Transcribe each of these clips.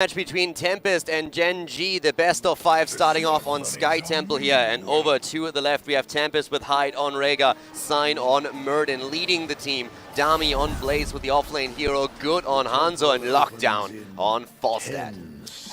Match between Tempest and Gen.G, the best of 5 starting off on Sky Temple here, and over to the left we have Tempest with Hyde on Rhaegar, Sign on Murden leading the team, Dami on Blaze with the offlane hero, Good on Hanzo, and Lockdown on Falstad.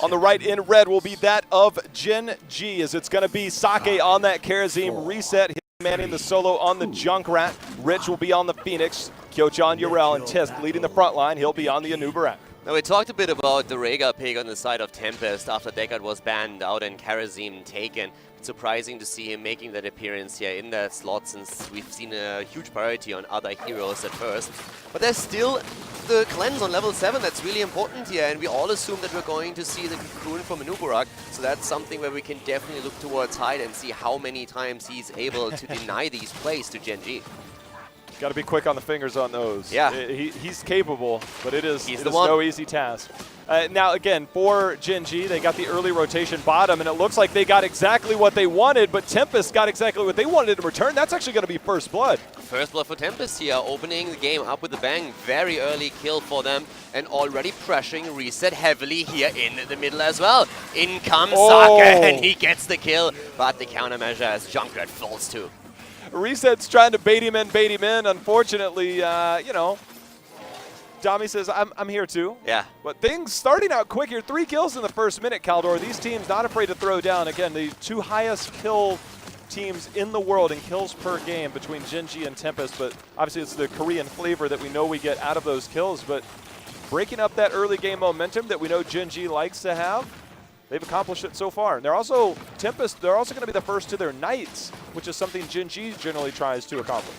On the right in red will be that of Gen.G, as it's going to be Sake on that Karazim reset, manning the solo on the Junkrat, Rich will be on the Phoenix, Kyo-chan, Yrel, and Tisk leading the front line, he'll be on the Anubarak. Now we talked a bit about the Rhaegar pick on the side of Tempest after Deckard was banned out and Karazim taken. It's surprising to see him making that appearance here in that slot, since we've seen a huge priority on other heroes at first. But there's still the cleanse on level 7 that's really important here, and we all assume that we're going to see the Cocoon from Anubarak, so that's something where we can definitely look towards Hyde and see how many times he's able to deny these plays to Gen.G. Got to be quick on the fingers on those. Yeah. He's capable, but it is He's no easy task. Now, again, for Gen.G, they got the early rotation bottom, and it looks like they got exactly what they wanted, but Tempest got exactly what they wanted in return. That's actually going to be first blood. First blood for Tempest here, opening the game up with a bang. Very early kill for them, and already pressuring Reset heavily here in the middle as well. In comes Sake, and he gets the kill, but the countermeasure as Junkrat falls too. Reset's trying to bait him in. Unfortunately, you know, Dami says, I'm here too. Yeah. But things starting out quick here. 3 kills in the first minute, Kaldor. These teams not afraid to throw down. Again, the 2 highest kill teams in the world in kills per game between Gen.G and Tempest. But obviously it's the Korean flavor that we know we get out of those kills. But breaking up that early game momentum that we know Gen.G likes to have, they've accomplished it so far. And they're also, Tempest, they're also going to be the first to their Knights, which is something Gen.G generally tries to accomplish.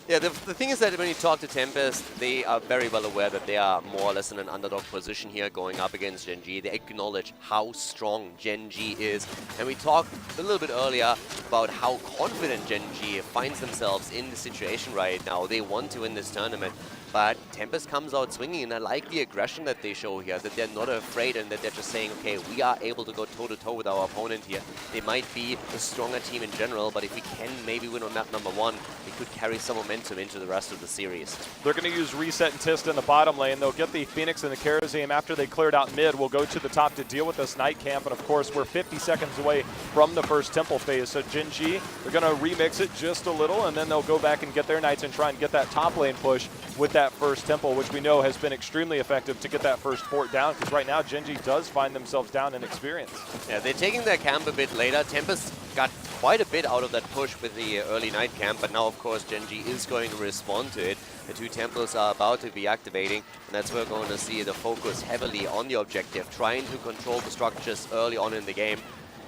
Yeah, the thing is that when you talk to Tempest, they are very well aware that they are more or less in an underdog position here going up against Gen.G. They acknowledge how strong Gen.G is. And we talked a little bit earlier about how confident Gen.G finds themselves in the situation right now. They want to win this tournament. But Tempest comes out swinging, and I like the aggression that they show here, that they're not afraid and that they're just saying, okay, we are able to go toe-to-toe with our opponent here. They might be a stronger team in general, but if we can maybe win on map number 1, we could carry some momentum into the rest of the series. They're going to use Reset and Tisk in the bottom lane. They'll get the Phoenix and the Karazim after they cleared out mid. We'll go to the top to deal with this Night Camp, and of course, we're 50 seconds away from the first Temple phase. So Gen.G, they're going to remix it just a little, and then they'll go back and get their Knights and try and get that top lane push with that first Temple, which we know has been extremely effective to get that first fort down, because right now Gen.G does find themselves down in experience. Yeah, they're taking their camp a bit later. Tempest got quite a bit out of that push with the early Night Camp, but now of course Gen.G is going to respond to it. The 2 temples are about to be activating, and that's where we're going to see the focus heavily on the objective, trying to control the structures early on in the game.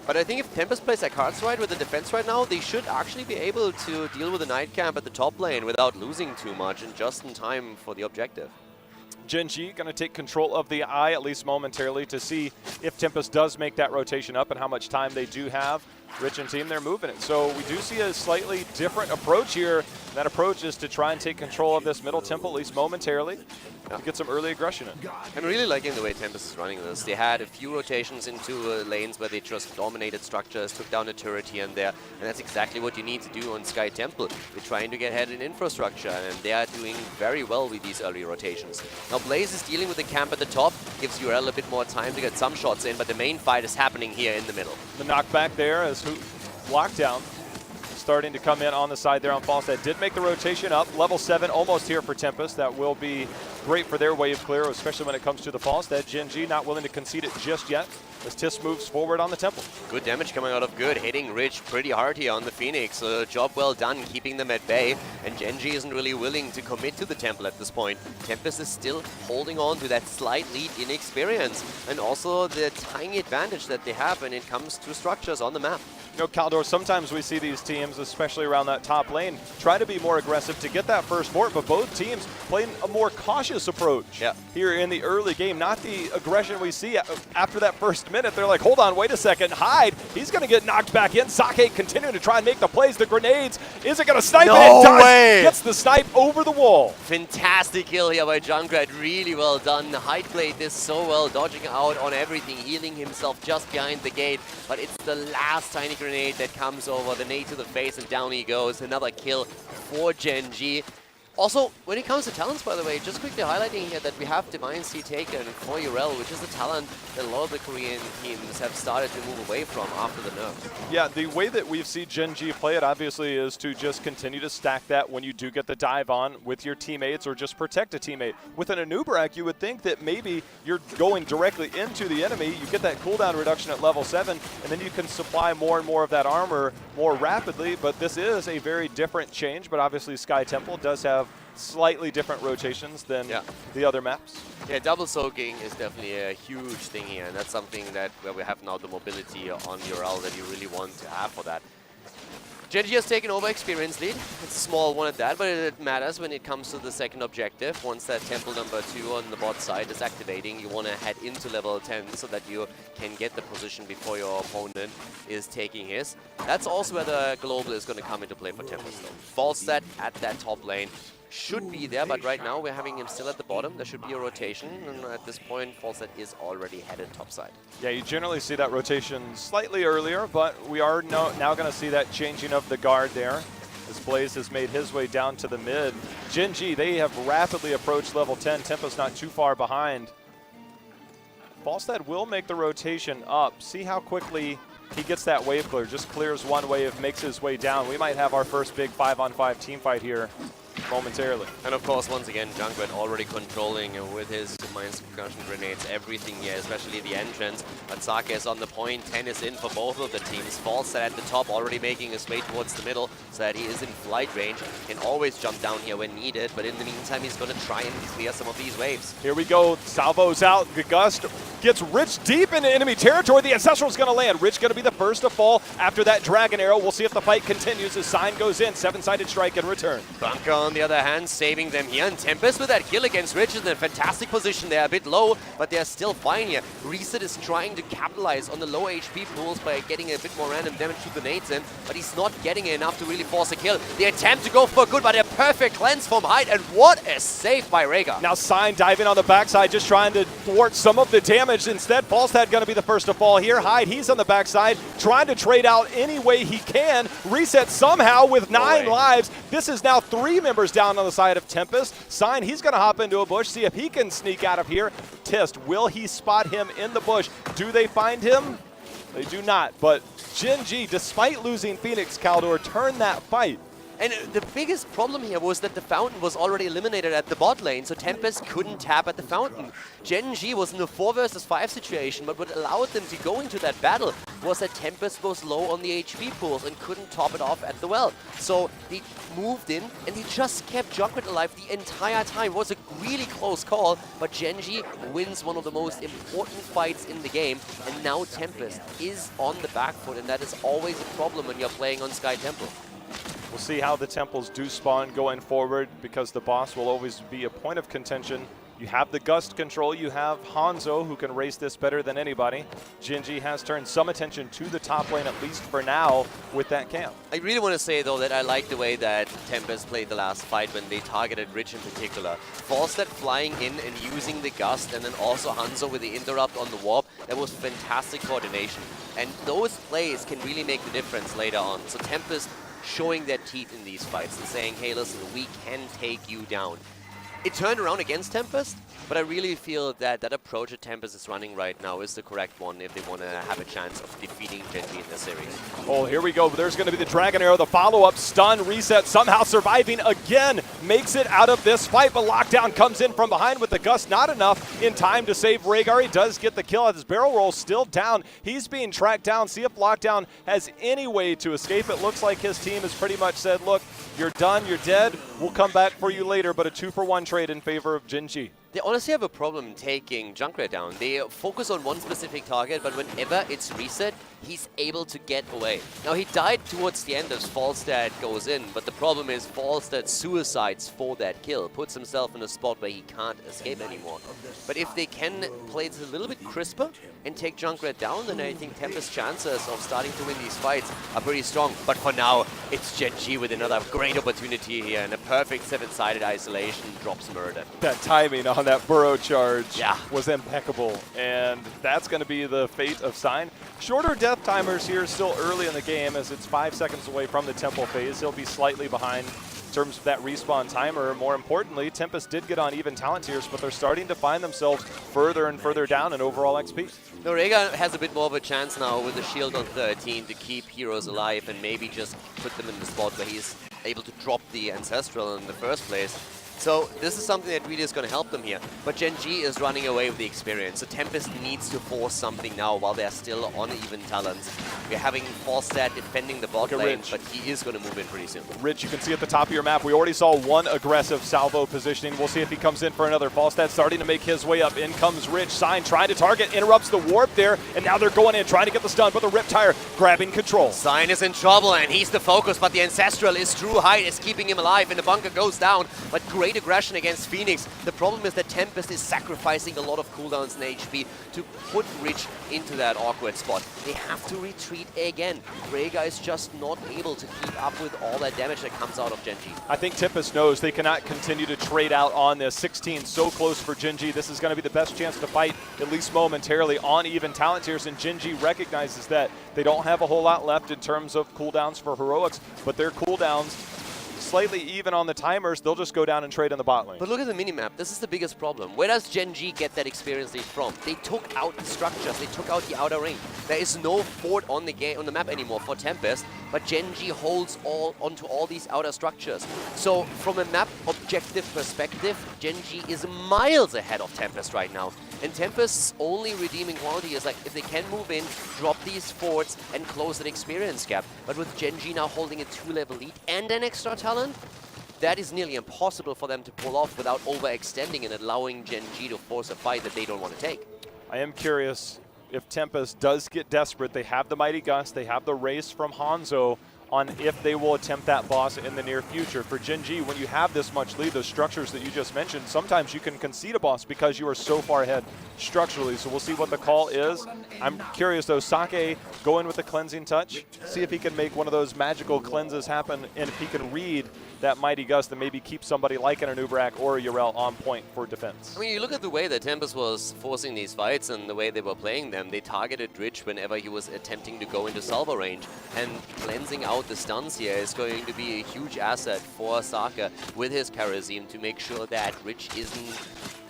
But I think if Tempest plays their cards right with the defense right now, they should actually be able to deal with the Night Camp at the top lane without losing too much and just in time for the objective. Gen.G going to take control of the eye, at least momentarily, to see if Tempest does make that rotation up and how much time they do have. Rich and team, they're moving it. So we do see a slightly different approach here. And that approach is to try and take control of this middle temple, at least momentarily, to get some early aggression in. I'm really liking the way Tempest is running this. They had a few rotations into lanes where they just dominated structures, took down a turret here and there, and that's exactly what you need to do on Sky Temple. They're trying to get ahead in infrastructure, and they are doing very well with these early rotations. Now Blaze is dealing with the camp at the top, gives Yrel a bit more time to get some shots in, but the main fight is happening here in the middle. The knockback there as Lockdown starting to come in on the side there on Falstad. Did make the rotation up. Level 7 almost here for Tempest. That will be great for their wave clear, especially when it comes to the Falstad. Gen.G not willing to concede it just yet as Tisk moves forward on the Temple. Good damage coming out of Good, hitting Rich pretty hard here on the Phoenix. Job well done, keeping them at bay. And Gen.G isn't really willing to commit to the Temple at this point. Tempest is still holding on to that slight lead in experience, and also the tiny advantage that they have when it comes to structures on the map. You know, Kaldor, sometimes we see these teams, especially around that top lane, try to be more aggressive to get that first fort, but both teams playing a more cautious approach here in the early game. Not the aggression we see after that first minute. They're like, hold on, wait a second. Hyde, he's going to get knocked back in. Sake continuing to try and make the plays. The grenades, is it going to snipe it? It does. Way. Gets the snipe over the wall. Fantastic kill here by Junkrat, really well done. Hyde played this so well, dodging out on everything, healing himself just behind the gate, but it's the last tiny grenade that comes over, the nade to the face, and down he goes. Another kill for Gen.G. Also, when it comes to talents, by the way, just quickly highlighting here that we have Divine Sea taken for Urel, which is a talent that a lot of the Korean teams have started to move away from after the nerfs. Yeah, the way that we've seen Gen.G play it, obviously, is to just continue to stack that when you do get the dive on with your teammates or just protect a teammate. With an Anubarak, you would think that maybe you're going directly into the enemy, you get that cooldown reduction at level 7, and then you can supply more and more of that armor more rapidly, but this is a very different change, but obviously Sky Temple does have slightly different rotations than the other maps. Yeah, double soaking is definitely a huge thing here, and that's something that where we have now the mobility on URL that you really want to have for that. Gen.G has taken over experience lead. It's a small one at that, but it matters when it comes to the second objective. Once that temple number 2 on the bot side is activating, you want to head into level 10 so that you can get the position before your opponent is taking his. That's also where the global is going to come into play for Tempest. Falstad at that top lane should be there, but right now we're having him still at the bottom. There should be a rotation, and at this point, Falstad is already headed topside. Yeah, you generally see that rotation slightly earlier, but we are now going to see that changing of the guard there. As Blaze has made his way down to the mid. Gen.G, they have rapidly approached level 10. Tempest not too far behind. Falstad will make the rotation up. See how quickly he gets that wave clear. Just clears one wave, makes his way down. We might have our first big 5-on-5 team fight here momentarily. And of course, once again, Junkrat already controlling with his mines concussion grenades everything here, especially the entrance. But Sake is on the point, 10 is in for both of the teams. Falstad at the top, already making his way towards the middle, so that he is in flight range. Can always jump down here when needed, but in the meantime, he's going to try and clear some of these waves. Here we go, Salvo's out, Gust gets Rich deep into enemy territory. The Ancestral's going to land. Rich going to be the first to fall after that Dragon Arrow. We'll see if the fight continues as Sign goes in. 7-sided strike in return. Bunker on the other hand, saving them here. And Tempest with that kill against Rich is in a fantastic position. They're a bit low, but they're still fine here. Reset is trying to capitalize on the low HP pools by getting a bit more random damage to the nades in, but he's not getting enough to really force a kill. They attempt to go for good, but a perfect cleanse from Hyde, and what a save by Rhaegar. Now Sign diving on the backside, just trying to thwart some of the damage. Instead, Falstad going to be the first to fall here. Hyde, he's on the backside, trying to trade out any way he can. Reset somehow with 9 lives. This is now 3 members down on the side of Tempest. Sign, he's going to hop into a bush, see if he can sneak out of here. Tist, will he spot him in the bush? Do they find him? They do not, but Gen.G, despite losing Phoenix, Caldor, turned that fight. And the biggest problem here was that the fountain was already eliminated at the bot lane, so Tempest couldn't tap at the fountain. Gen.G was in a 4 versus 5 situation, but what allowed them to go into that battle was that Tempest was low on the HP pools and couldn't top it off at the well. So they moved in, and they just kept Junkrat alive the entire time. It was a really close call, but Gen.G wins one of the most important fights in the game, and now Tempest is on the back foot, and that is always a problem when you're playing on Sky Temple. We'll see how the temples do spawn going forward, because the boss will always be a point of contention. You have the Gust control, you have Hanzo, who can race this better than anybody. Gen.G has turned some attention to the top lane, at least for now, with that camp. I really want to say, though, that I like the way that Tempest played the last fight when they targeted Rich in particular. Falstad flying in and using the Gust, and then also Hanzo with the interrupt on the warp. That was fantastic coordination. And those plays can really make the difference later on. So Tempest showing their teeth in these fights and saying, hey, listen, we can take you down. It turned around against Tempest, but I really feel that that approach that Tempest is running right now is the correct one if they want to have a chance of defeating Gen.G in this series. Oh, here we go. There's going to be the Dragon Arrow, the follow-up stun, Reset somehow surviving again, makes it out of this fight, but Lockdown comes in from behind with the Gust. Not enough in time to save Rhaegar. He does get the kill. His barrel roll still down. He's being tracked down. See if Lockdown has any way to escape. It looks like his team has pretty much said, look, you're done, you're dead. We'll come back for you later, but a 2-for-1 trade in favor of Gen.G. They honestly have a problem taking Junkrat down. They focus on one specific target, but whenever it's Reset, he's able to get away. Now, he died towards the end as Falstad goes in, but the problem is Falstad suicides for that kill, puts himself in a spot where he can't escape anymore. But if they can play this a little bit crisper and take Junkrat down, then I think Tempest's chances of starting to win these fights are pretty strong. But for now, it's Gen.G with another great opportunity here, and a perfect 7-sided isolation drops Murder. That timing on that burrow charge Yeah. was impeccable, and that's going to be the fate of Sign. Shorter death timers here still early in the game, as it's 5 seconds away from the temple phase. He'll be slightly behind terms of that respawn timer. More importantly, Tempest did get on even talent tiers, but they're starting to find themselves further and further down in overall XP. No, Rega has a bit more of a chance now with the shield on 13 to keep heroes alive and maybe just put them in the spot where he's able to drop the Ancestral in the first place. So this is something that really is going to help them here. But Gen.G is running away with the experience. So Tempest needs to force something now while they're still on even talents. We're having Falstad defending the bot lane, but he is going to move in pretty soon. Rich, you can see at the top of your map, we already saw one aggressive salvo positioning. We'll see if he comes in for another. Falstad starting to make his way up. In comes Rich. Sign trying to target, interrupts the warp there, and now they're going in, trying to get the stun, but the Riptire grabbing control. Sign is in trouble, and he's the focus, but the Ancestral is true height, is keeping him alive, and the bunker goes down. But great aggression against Phoenix. The problem is that Tempest is sacrificing a lot of cooldowns and HP to put Rich into that awkward spot. They have to retreat again. Rega is just not able to keep up with all that damage that comes out of Gen.G. I think Tempest knows they cannot continue to trade out on this. 16 so close for Gen.G. This is going to be the best chance to fight, at least momentarily, on even talent tiers, and Gen.G recognizes that. They don't have a whole lot left in terms of cooldowns for heroics, but their cooldowns slightly even on the timers, they'll just go down and trade in the bot lane. But look at the minimap. This is the biggest problem. Where does Gen.G get that experience lead from? They took out the structures. They took out the outer ring. There is no fort on the map anymore for Tempest, but Gen.G holds onto all these outer structures. So from a map objective perspective, Gen.G is miles ahead of Tempest right now. And Tempest's only redeeming quality is like if they can move in, drop these forts, and close that experience gap. But with Gen.G now holding a 2-level lead and an extra talent, that is nearly impossible for them to pull off without overextending and allowing Gen.G to force a fight that they don't want to take. I am curious if Tempest does get desperate. They have the Mighty Gust, they have the race from Hanzo on if they will attempt that boss in the near future. For Gen.G, when you have this much lead, those structures that you just mentioned, sometimes you can concede a boss because you are so far ahead structurally. So we'll see what the call is. I'm curious though, Sake go in with the cleansing touch, see if he can make one of those magical cleanses happen, and if he can read that Mighty Gust and maybe keep somebody like an Anubrak or a Yrel on point for defense. I mean, you look at the way that Tempest was forcing these fights and the way they were playing them. They targeted Rich whenever he was attempting to go into salvo range, and cleansing out the stuns here is going to be a huge asset for Saka with his Kerosene to make sure that Rich isn't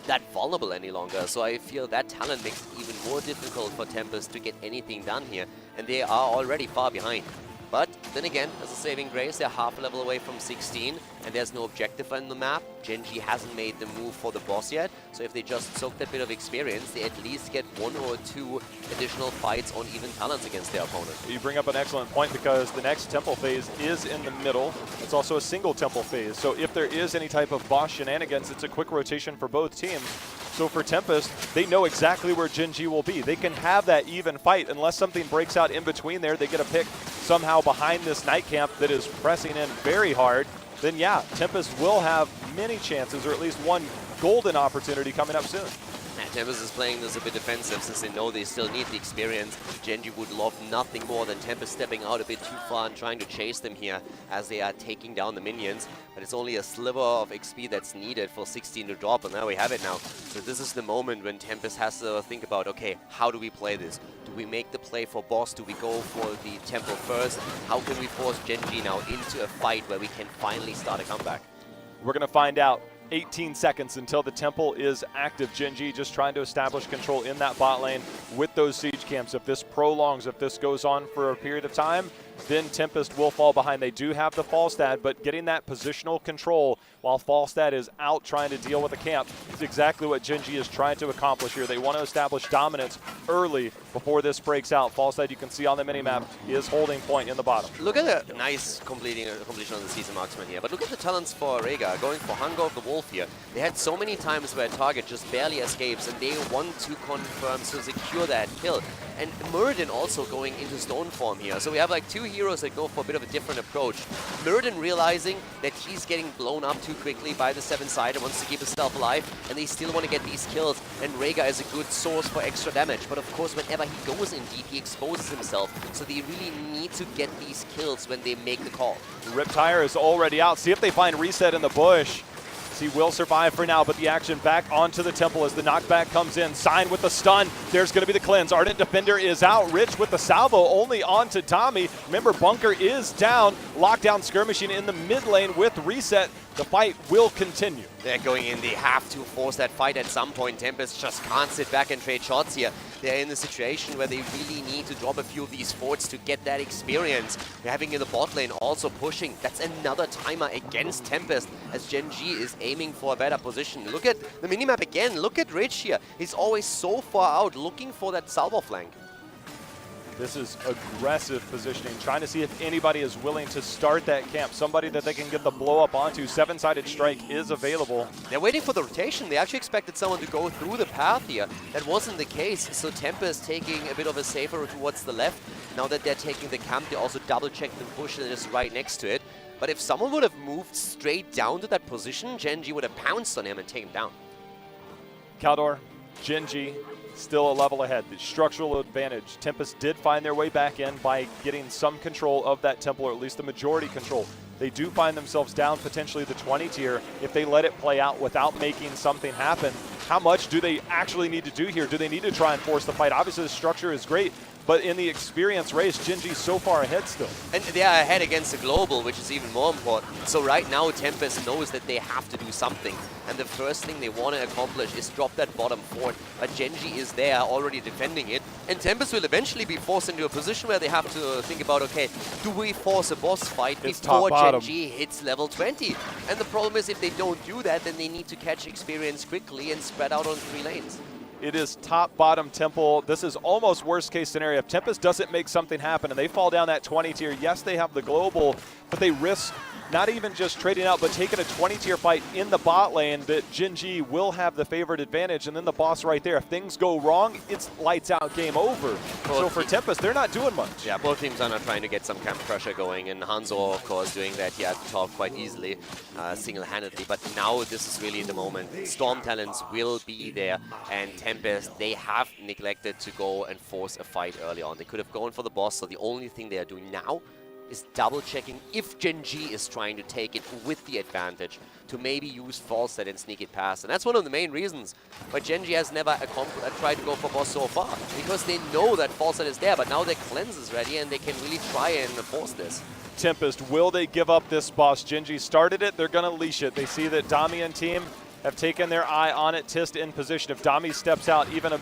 that vulnerable any longer. So I feel that talent makes it even more difficult for Tempest to get anything done here, and they are already far behind. But then again, as a saving grace, they're half a level away from 16, and there's no objective on the map. Gen.G hasn't made the move for the boss yet, so if they just soak that bit of experience, they at least get 1 or 2 additional fights on even talents against their opponent. You bring up an excellent point because the next temple phase is in the middle. It's also a single temple phase, so if there is any type of boss shenanigans, it's a quick rotation for both teams. So for Tempest, they know exactly where Gen.G will be. They can have that even fight unless something breaks out in between there. They get a pick somehow behind this night camp that is pressing in very hard. Then yeah, Tempest will have many chances, or at least one golden opportunity coming up soon. Tempest is playing this a bit defensive since they know they still need the experience. Gen.G would love nothing more than Tempest stepping out a bit too far and trying to chase them here as they are taking down the minions. But it's only a sliver of XP that's needed for 16 to drop, and now we have it now. So this is the moment when Tempest has to think about, okay, how do we play this? Do we make the play for boss? Do we go for the temple first? How can we force Gen.G now into a fight where we can finally start a comeback? We're going to find out. 18 seconds until the temple is active. Gen.G just trying to establish control in that bot lane with those siege camps. If this prolongs, if this goes on for a period of time, then Tempest will fall behind. They do have the Falstad, but getting that positional control while Falstad is out trying to deal with the camp is exactly what Gen.G is trying to accomplish here. They want to establish dominance early before this breaks out. Falstad, you can see on the minimap, is holding point in the bottom. Look at the nice completion on the season marksman here, but look at the talents for Rega, going for Hunger of the Wolf here. They had so many times where target just barely escapes, and they want to confirm to secure that kill. And Muradin also going into stone form here. So we have like 2 heroes that go for a bit of a different approach. Muradin realizing that he's getting blown up too quickly by the 7-side and wants to keep himself alive, and they still want to get these kills, and Rega is a good source for extra damage. But of course, whenever he goes in deep, he exposes himself. So they really need to get these kills when they make the call. Riptire is already out. See if they find reset in the bush. He will survive for now, but the action back onto the Temple as the knockback comes in. Sign with the stun. There's going to be the cleanse. Ardent Defender is out. Rich with the salvo only onto Tommy. Remember, Bunker is down. Lockdown skirmishing in the mid lane with reset. The fight will continue. They're going in. They have to force that fight at some point. Tempest just can't sit back and trade shots here. They're in a situation where they really need to drop a few of these forts to get that experience. They're having in the bot lane also pushing. That's another timer against Tempest as Gen.G is aiming for a better position. Look at the minimap again. Look at Rich here. He's always so far out looking for that salvo flank. This is aggressive positioning, trying to see if anybody is willing to start that camp. Somebody that they can get the blow up onto. Seven-sided strike is available. They're waiting for the rotation. They actually expected someone to go through the path here. That wasn't the case. So Tempest taking a bit of a safer route towards the left. Now that they're taking the camp, they also double-checked the bush that is right next to it. But if someone would have moved straight down to that position, Gen.G would have pounced on him and taken him down. Caldor, Gen.G, still a level ahead. The structural advantage. Tempest did find their way back in by getting some control of that temple, or at least the majority control. They do find themselves down potentially the 20 tier if they let it play out without making something happen. How much do they actually need to do here? Do they need to try and force the fight? Obviously the structure is great, but in the experience race, Gen.G so far ahead still. And they are ahead against the global, which is even more important. So right now, Tempest knows that they have to do something. And the first thing they want to accomplish is drop that bottom fort. But Gen.G is there, already defending it. And Tempest will eventually be forced into a position where they have to think about, okay, do we force a boss fight before Gen.G hits level 20? And the problem is if they don't do that, then they need to catch experience quickly and spread out on 3 lanes. It is top-bottom Temple. This is almost worst-case scenario. If Tempest doesn't make something happen and they fall down that 20 tier, yes, they have the global, but they risk not even just trading out, but taking a 20 tier fight in the bot lane that Gen.G will have the favored advantage, and then the boss right there. If things go wrong, it's lights out, game over. So for Tempest, they're not doing much. Yeah, both teams are now trying to get some camp pressure going, and Hanzo, of course, doing that here at the top quite easily, single-handedly. But now this is really the moment. Storm Talents will be there, and Tempest, they have neglected to go and force a fight early on. They could have gone for the boss, so the only thing they are doing now is double-checking if Gen.G is trying to take it with the advantage to maybe use false set and sneak it past. And that's one of the main reasons why Gen.G has never tried to go for boss so far, because they know that false set is there, but now their cleanse is ready and they can really try and force this. Tempest, will they give up this boss? Gen.G started it, they're going to leash it. They see that Dami and team have taken their eye on it. Tist in position. If Dami steps out even a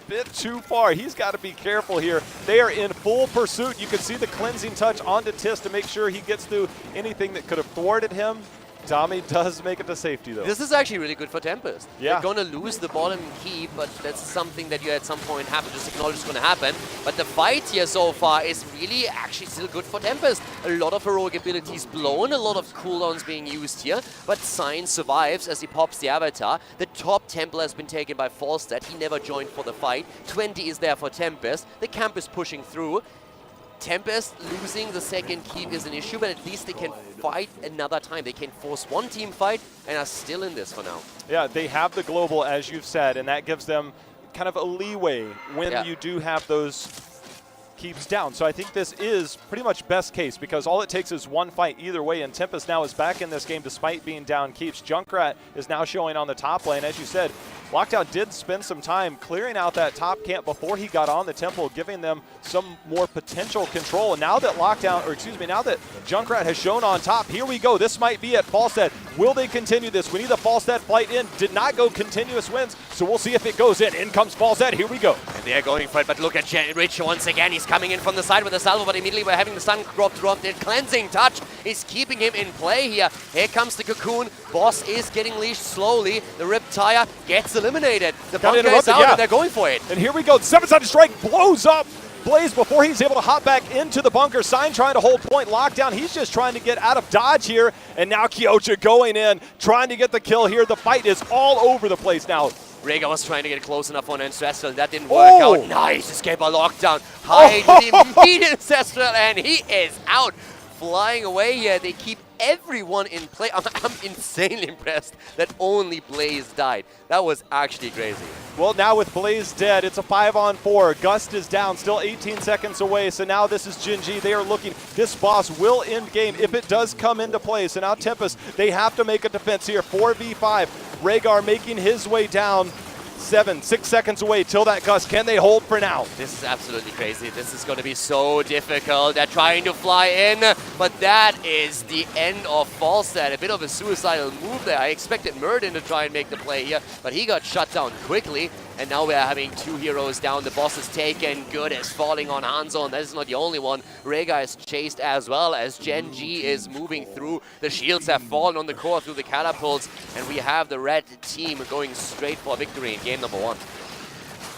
bit too far, he's got to be careful here. They are in full pursuit. You can see the cleansing touch onto Tist to make sure he gets through anything that could have thwarted him. Dami does make it to safety, though. This is actually really good for Tempest. Yeah. They're going to lose the bottom key, but that's something that you at some point have to just acknowledge is going to happen. But the fight here so far is really actually still good for Tempest. A lot of heroic abilities blown, a lot of cooldowns being used here, but Sign survives as he pops the avatar. The top Temple has been taken by Falstad. He never joined for the fight. 20 is there for Tempest. The camp is pushing through. Tempest losing the second keep is an issue, but at least they can fight another time. They can force one team fight and are still in this for now. Yeah, they have the global, as you've said, and that gives them kind of a leeway when you do have those keeps down. So I think this is pretty much best case, because all it takes is one fight either way, and Tempest now is back in this game despite being down keeps. Junkrat is now showing on the top lane. As you said, Lockdown did spend some time clearing out that top camp before he got on the Temple, giving them some more potential control. And now that now that Junkrat has shown on top, here we go. This might be it. Falstad, will they continue this? We need the Falstad fight in. Did not go continuous wins, so we'll see if it goes in. In comes Falstad. Here we go. And they're going for it, but look at Rich once again. He's coming in from the side with the salvo, but immediately we're having the stun dropped. The cleansing touch is keeping him in play here. Here comes the cocoon. Boss is getting leashed slowly. The Riptire gets eliminated. The bunker is out and they're going for it. And here we go. Seven-sided strike blows up Blaze before he's able to hop back into the bunker. Sign trying to hold point. Lockdown. He's just trying to get out of dodge here. And now Kyocha going in, trying to get the kill here. The fight is all over the place now. Rega was trying to get close enough on Ancestral. That didn't work out. Nice escape by Lockdown. Hide with the immediate Ancestral, and he is out. Flying away here. They keep everyone in play. I'm insanely impressed that only Blaze died. That was actually crazy. Well, now with Blaze dead, it's a 5-on-4. Gust is down, still 18 seconds away. So now this is Gen.G. They are looking. This boss will end game if it does come into play. So now Tempest, they have to make a defense here. 4v5. Rhaegar making his way down. 6 seconds away till that Gust. Can they hold for now? This is absolutely crazy. This is going to be so difficult. They're trying to fly in, but that is the end of Falstad. A bit of a suicidal move there. I expected Murden to try and make the play here, but he got shut down quickly. And now we're having 2 heroes down. The boss is taken. Good is falling on Hanzo, and this is not the only one. Rhaegar is chased as well as Gen.G is moving through. The shields have fallen on the core through the catapults, and we have the red team going straight for victory in game number 1.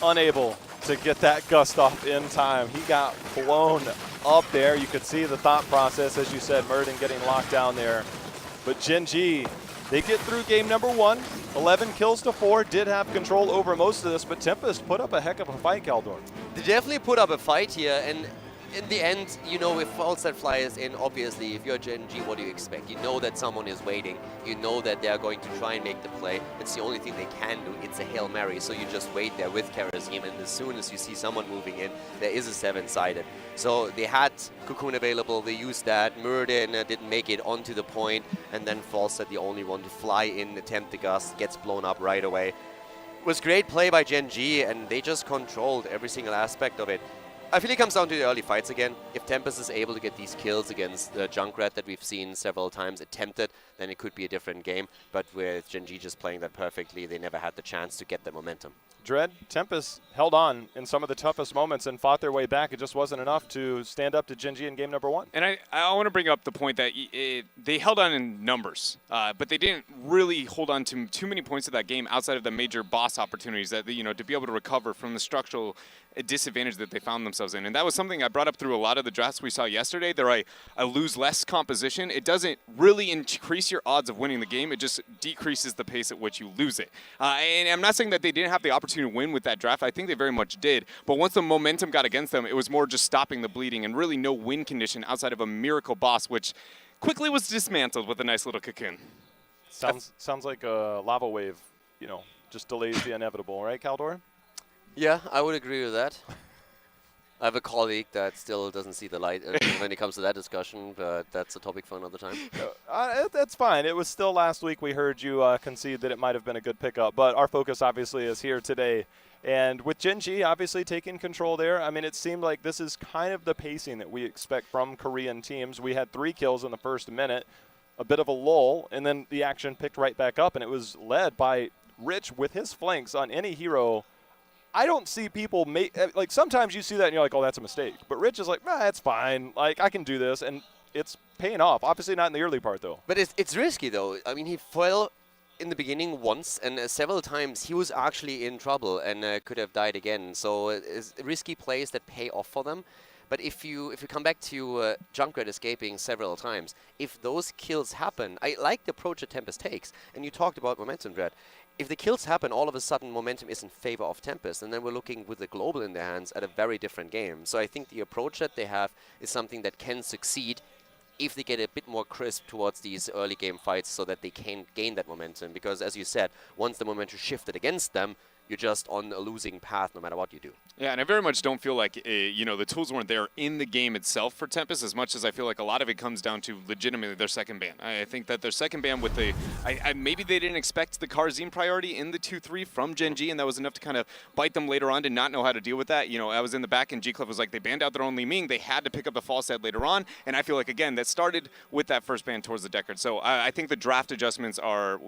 Unable to get that Gust off in time. He got blown up there. You could see the thought process, as you said, Murden getting locked down there. But Gen.G, they get through game number 1. 11 kills to 4, did have control over most of this, but Tempest put up a heck of a fight, Kaldor. They definitely put up a fight here, and in the end, you know, if Falstad flies in, obviously, if you're Gen.G, what do you expect? You know that someone is waiting. You know that they're going to try and make the play. It's the only thing they can do. It's a Hail Mary, so you just wait there with Karazim, and as soon as you see someone moving in, there is a 7-sided. So they had Cocoon available, they used that. Murden didn't make it onto the point, and then Falstad, the only one to fly in, attempt the Gust, gets blown up right away. It was great play by Gen.G, and they just controlled every single aspect of it. I feel it comes down to the early fights again. If Tempest is able to get these kills against the Junkrat that we've seen several times attempted, then it could be a different game. But with Gen.G just playing that perfectly, they never had the chance to get the momentum. Dread, Tempest held on in some of the toughest moments and fought their way back. It just wasn't enough to stand up to Gen.G in game number 1. And I want to bring up the point that they held on in numbers, but they didn't really hold on to too many points of that game outside of the major boss opportunities that, you know, to be able to recover from the structural disadvantage that they found themselves in. And that was something I brought up through a lot of the drafts we saw yesterday. There I lose less composition. It doesn't really increase your odds of winning the game. It just decreases the pace at which you lose it. And I'm not saying that they didn't have the opportunity to win with that draft. I think they very much did. But once the momentum got against them, it was more just stopping the bleeding and really no win condition outside of a miracle boss, which quickly was dismantled with a nice little cocoon. Sounds like a lava wave, you know, just delays the inevitable, right, Kaldor? Yeah, I would agree with that. I have a colleague that still doesn't see the light when it comes to that discussion, but that's a topic for another time. That's fine. It was still last week we heard you concede that it might have been a good pickup, but our focus obviously is here today. And with Gen.G obviously taking control there, I mean, it seemed like this is kind of the pacing that we expect from Korean teams. We had 3 kills in the first minute, a bit of a lull, and then the action picked right back up, and it was led by Rich with his flanks on any hero. I don't see people make, like, sometimes you see that and you're like, oh, that's a mistake. But Rich is like, nah, it's fine. Like, I can do this. And it's paying off. Obviously not in the early part, though. But it's risky, though. I mean, he fell in the beginning once, and several times he was actually in trouble and could have died again. So it's risky plays that pay off for them. But if you come back to Junkrat escaping several times, if those kills happen, I like the approach that Tempest takes. And you talked about momentum, Dread. If the kills happen, all of a sudden momentum is in favor of Tempest, and then we're looking with the global in their hands at a very different game. So I think the approach that they have is something that can succeed if they get a bit more crisp towards these early game fights so that they can gain that momentum. Because as you said, once the momentum shifted against them, you're just on a losing path no matter what you do. Yeah, and I very much don't feel like, you know, the tools weren't there in the game itself for Tempest as much as I feel like a lot of it comes down to legitimately their second ban. I think that their second ban with the, maybe they didn't expect the Karazim priority in the 2-3 from Gen.G, and that was enough to kind of bite them later on to not know how to deal with that. You know, I was in the back and G-Clef was like, they banned out their own Li Ming. They had to pick up the Falstad later on, and I feel like, again, that started with that first ban towards the Deckard. So I think the draft adjustments are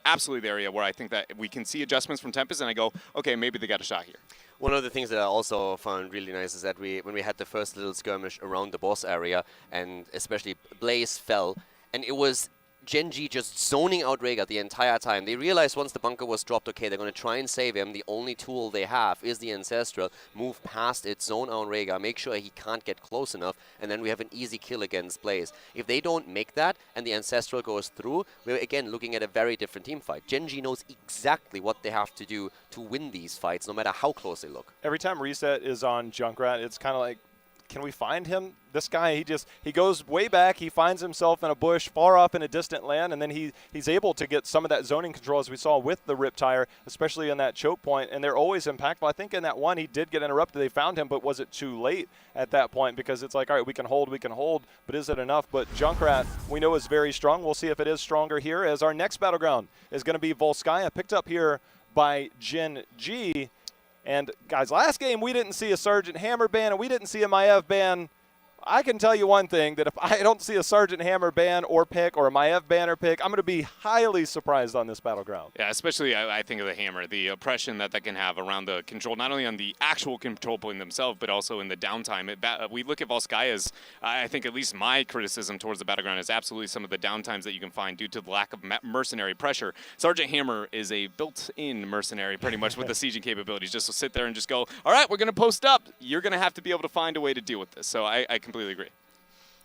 absolutely the area where I think that we can see adjustments from Tempest, and I go, okay, maybe they got a shot here. One of the things that I also found really nice is that when we had the first little skirmish around the boss area, and especially Blaze fell, and it was Gen.G just zoning out Rhaegar the entire time. They realized once the bunker was dropped, okay, they're going to try and save him. The only tool they have is the Ancestral. Move past it, zone out Rhaegar, make sure he can't get close enough, and then we have an easy kill against Blaze. If they don't make that, and the Ancestral goes through, we're again looking at a very different team fight. Gen.G knows exactly what they have to do to win these fights, no matter how close they look. Every time Reset is on Junkrat, it's kind of like, can we find him? This guy, he goes way back. He finds himself in a bush far off in a distant land, and then he's able to get some of that zoning control, as we saw with the Rip Tire, especially in that choke point, and they're always impactful. I think in that one he did get interrupted. They found him, but was it too late at that point? Because it's like, all right, we can hold, but is it enough? But Junkrat, we know, is very strong. We'll see if it is stronger here, as our next battleground is going to be Volskaya, picked up here by GEN.G. And, guys, last game we didn't see a Sergeant Hammer ban, and we didn't see a Maiev ban. I can tell you one thing, that if I don't see a Sergeant Hammer ban or pick, or a Maiev ban or pick, I'm going to be highly surprised on this battleground. Yeah, especially I think of the Hammer, the oppression that can have around the control, not only on the actual control point themselves, but also in the downtime. We look at Volskaya's, I think at least my criticism towards the battleground is absolutely some of the downtimes that you can find due to the lack of mercenary pressure. Sergeant Hammer is a built-in mercenary pretty much with the sieging capabilities. Just to sit there and just go, all right, we're going to post up. You're going to have to be able to find a way to deal with this. So I completely agree.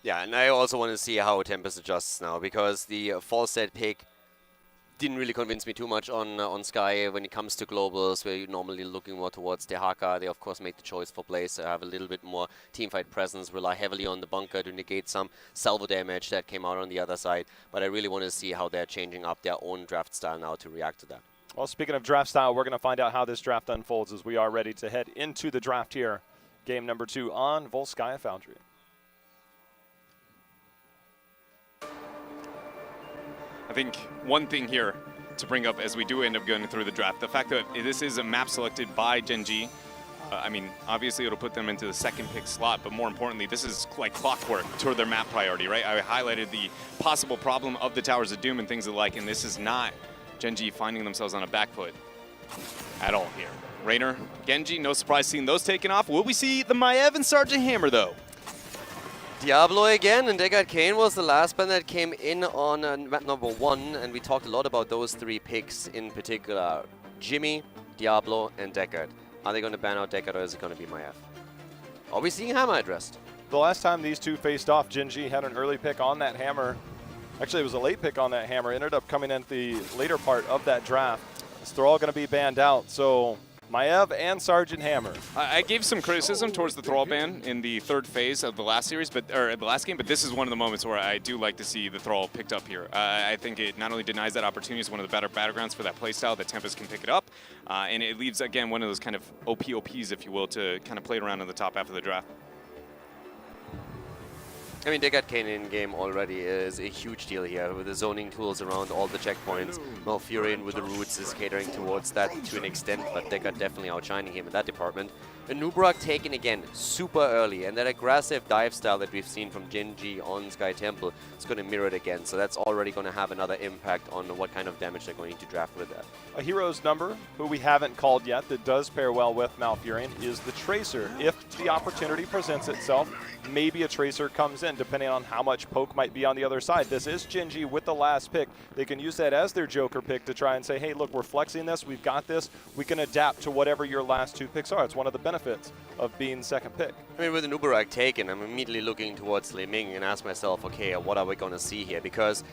Yeah, and I also want to see how Tempest adjusts now, because the false set pick didn't really convince me too much on Sky when it comes to globals, where you're normally looking more towards the Haka. They, of course, make the choice for Blaze, have a little bit more teamfight presence, rely heavily on the bunker to negate some salvo damage that came out on the other side. But I really want to see how they're changing up their own draft style now to react to that. Well, speaking of draft style, we're going to find out how this draft unfolds as we are ready to head into the draft here. Game number 2 on Volskaya Foundry. I think one thing here to bring up as we do end up going through the draft, the fact that this is a map selected by GEN.G. I mean, obviously it'll put them into the second pick slot, but more importantly, this is like clockwork toward their map priority, right? I highlighted the possible problem of the Towers of Doom and things alike, and this is not GEN.G finding themselves on a back foot at all here. Raynor, Gen.G, no surprise seeing those taken off. Will we see the Maiev and Sergeant Hammer, though? Diablo again, and Deckard Cain was the last ban that came in on map number 1, and we talked a lot about those 3 picks in particular. Jimmy, Diablo, and Deckard. Are they going to ban out Deckard, or is it going to be Maiev? Are we seeing Hammer addressed? The last time these two faced off, Gen.G had an early pick on that Hammer. Actually, it was a late pick on that Hammer. Ended up coming in at the later part of that draft. So they're all going to be banned out. So Maiev and Sergeant Hammer. I gave some criticism towards the Thrall ban in the 3rd phase of the last series, or the last game, but this is one of the moments where I do like to see the Thrall picked up here. I think it not only denies that opportunity, it's one of the better battlegrounds for that playstyle that Tempest can pick it up, and it leaves, again, one of those kind of OPs, if you will, to kind of play it around in the top half of the draft. I mean, Deckard Cain in-game already is a huge deal here, with the zoning tools around all the checkpoints. Malfurion with the roots is catering towards that to an extent, but Deckard definitely outshining him in that department. And Nubrak taken again super early, and that aggressive dive style that we've seen from Gen.G on Sky Temple is going to mirror it again, so that's already going to have another impact on what kind of damage they're going to draft with that. A hero's number, who we haven't called yet, that does pair well with Malfurion is the Tracer. If the opportunity presents itself, maybe a Tracer comes in, depending on how much poke might be on the other side. This is Gen.G with the last pick. They can use that as their Joker pick to try and say, hey, look, we're flexing this, we've got this, we can adapt to whatever your last 2 picks are. It's one of the benefits of being second pick. I mean, with the Nubarak taken, I'm immediately looking towards Li Ming and ask myself, okay, what are we going to see here? Because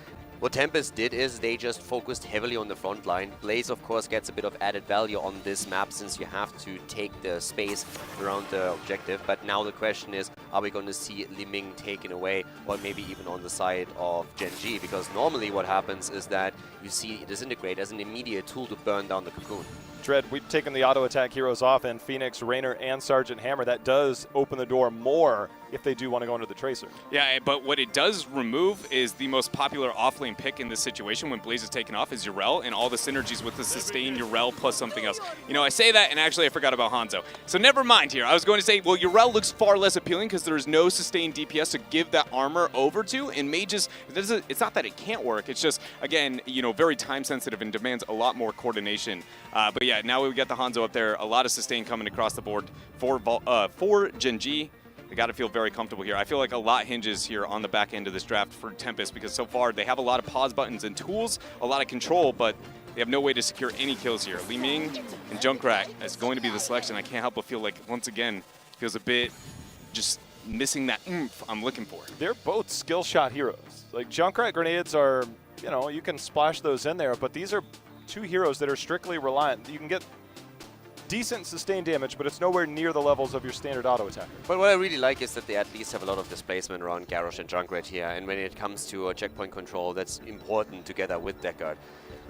what Tempest did is they just focused heavily on the front line. Blaze, of course, gets a bit of added value on this map since you have to take the space around the objective. But now the question is, are we going to see Li Ming taken away, or maybe even on the side of Gen.G? Because normally what happens is that you see Disintegrate as an immediate tool to burn down the cocoon. Dread, we've taken the auto attack heroes off, and Phoenix, Raynor, and Sergeant Hammer. That does open the door more if they do want to go into the Tracer. Yeah, but what it does remove is the most popular offlane pick in this situation when Blaze is taken off is Yrel, and all the synergies with the sustain Yrel plus something else. You know, I say that, and actually I forgot about Hanzo. So never mind here. I was going to say, well, Yrel looks far less appealing because there's no sustained DPS to give that armor over to, and mages, it's not that it can't work. It's just, again, you know, very time-sensitive and demands a lot more coordination. But yeah, now we've got the Hanzo up there. A lot of sustain coming across the board for Gen.G. They got to feel very comfortable here. I feel like a lot hinges here on the back end of this draft for Tempest because so far they have a lot of pause buttons and tools, a lot of control, but they have no way to secure any kills here. Li Ming and Junkrat is going to be the selection. I can't help but feel like, once again, feels a bit just missing that oomph I'm looking for. They're both skill shot heroes. Like, Junkrat grenades are, you know, you can splash those in there, but these are 2 heroes that are strictly reliant. You can get decent sustained damage, but it's nowhere near the levels of your standard auto attacker. But what I really like is that they at least have a lot of displacement around Garrosh and Junkrat here, and when it comes to checkpoint control, that's important together with Deckard.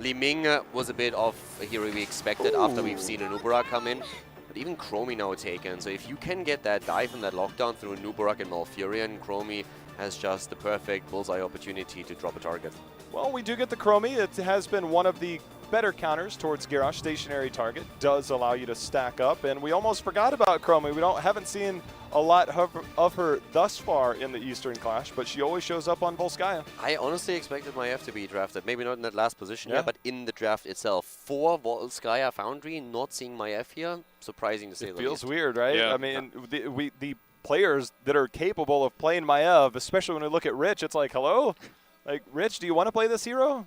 Li Ming was a bit of a hero we expected after we've seen an Uberak come in, but even Chromie now taken. So if you can get that dive and that lockdown through an Uberak and Malfurion, Chromie has just the perfect bullseye opportunity to drop a target. Well, we do get the Chromie. It has been one of the better counters towards Garrosh. Stationary target does allow you to stack up, and we almost forgot about Chromie. We haven't seen a lot of her thus far in the Eastern Clash, but she always shows up on Volskaya. I honestly expected my F to be drafted. Maybe not in that last position Yeah. here, but in the draft itself. For Volskaya Foundry, not seeing my F here, surprising to say the least. It feels weird, right? Yeah. I mean, the players that are capable of playing Maiev, especially when we look at Rich, it's like, hello? Like, Rich, do you want to play this hero?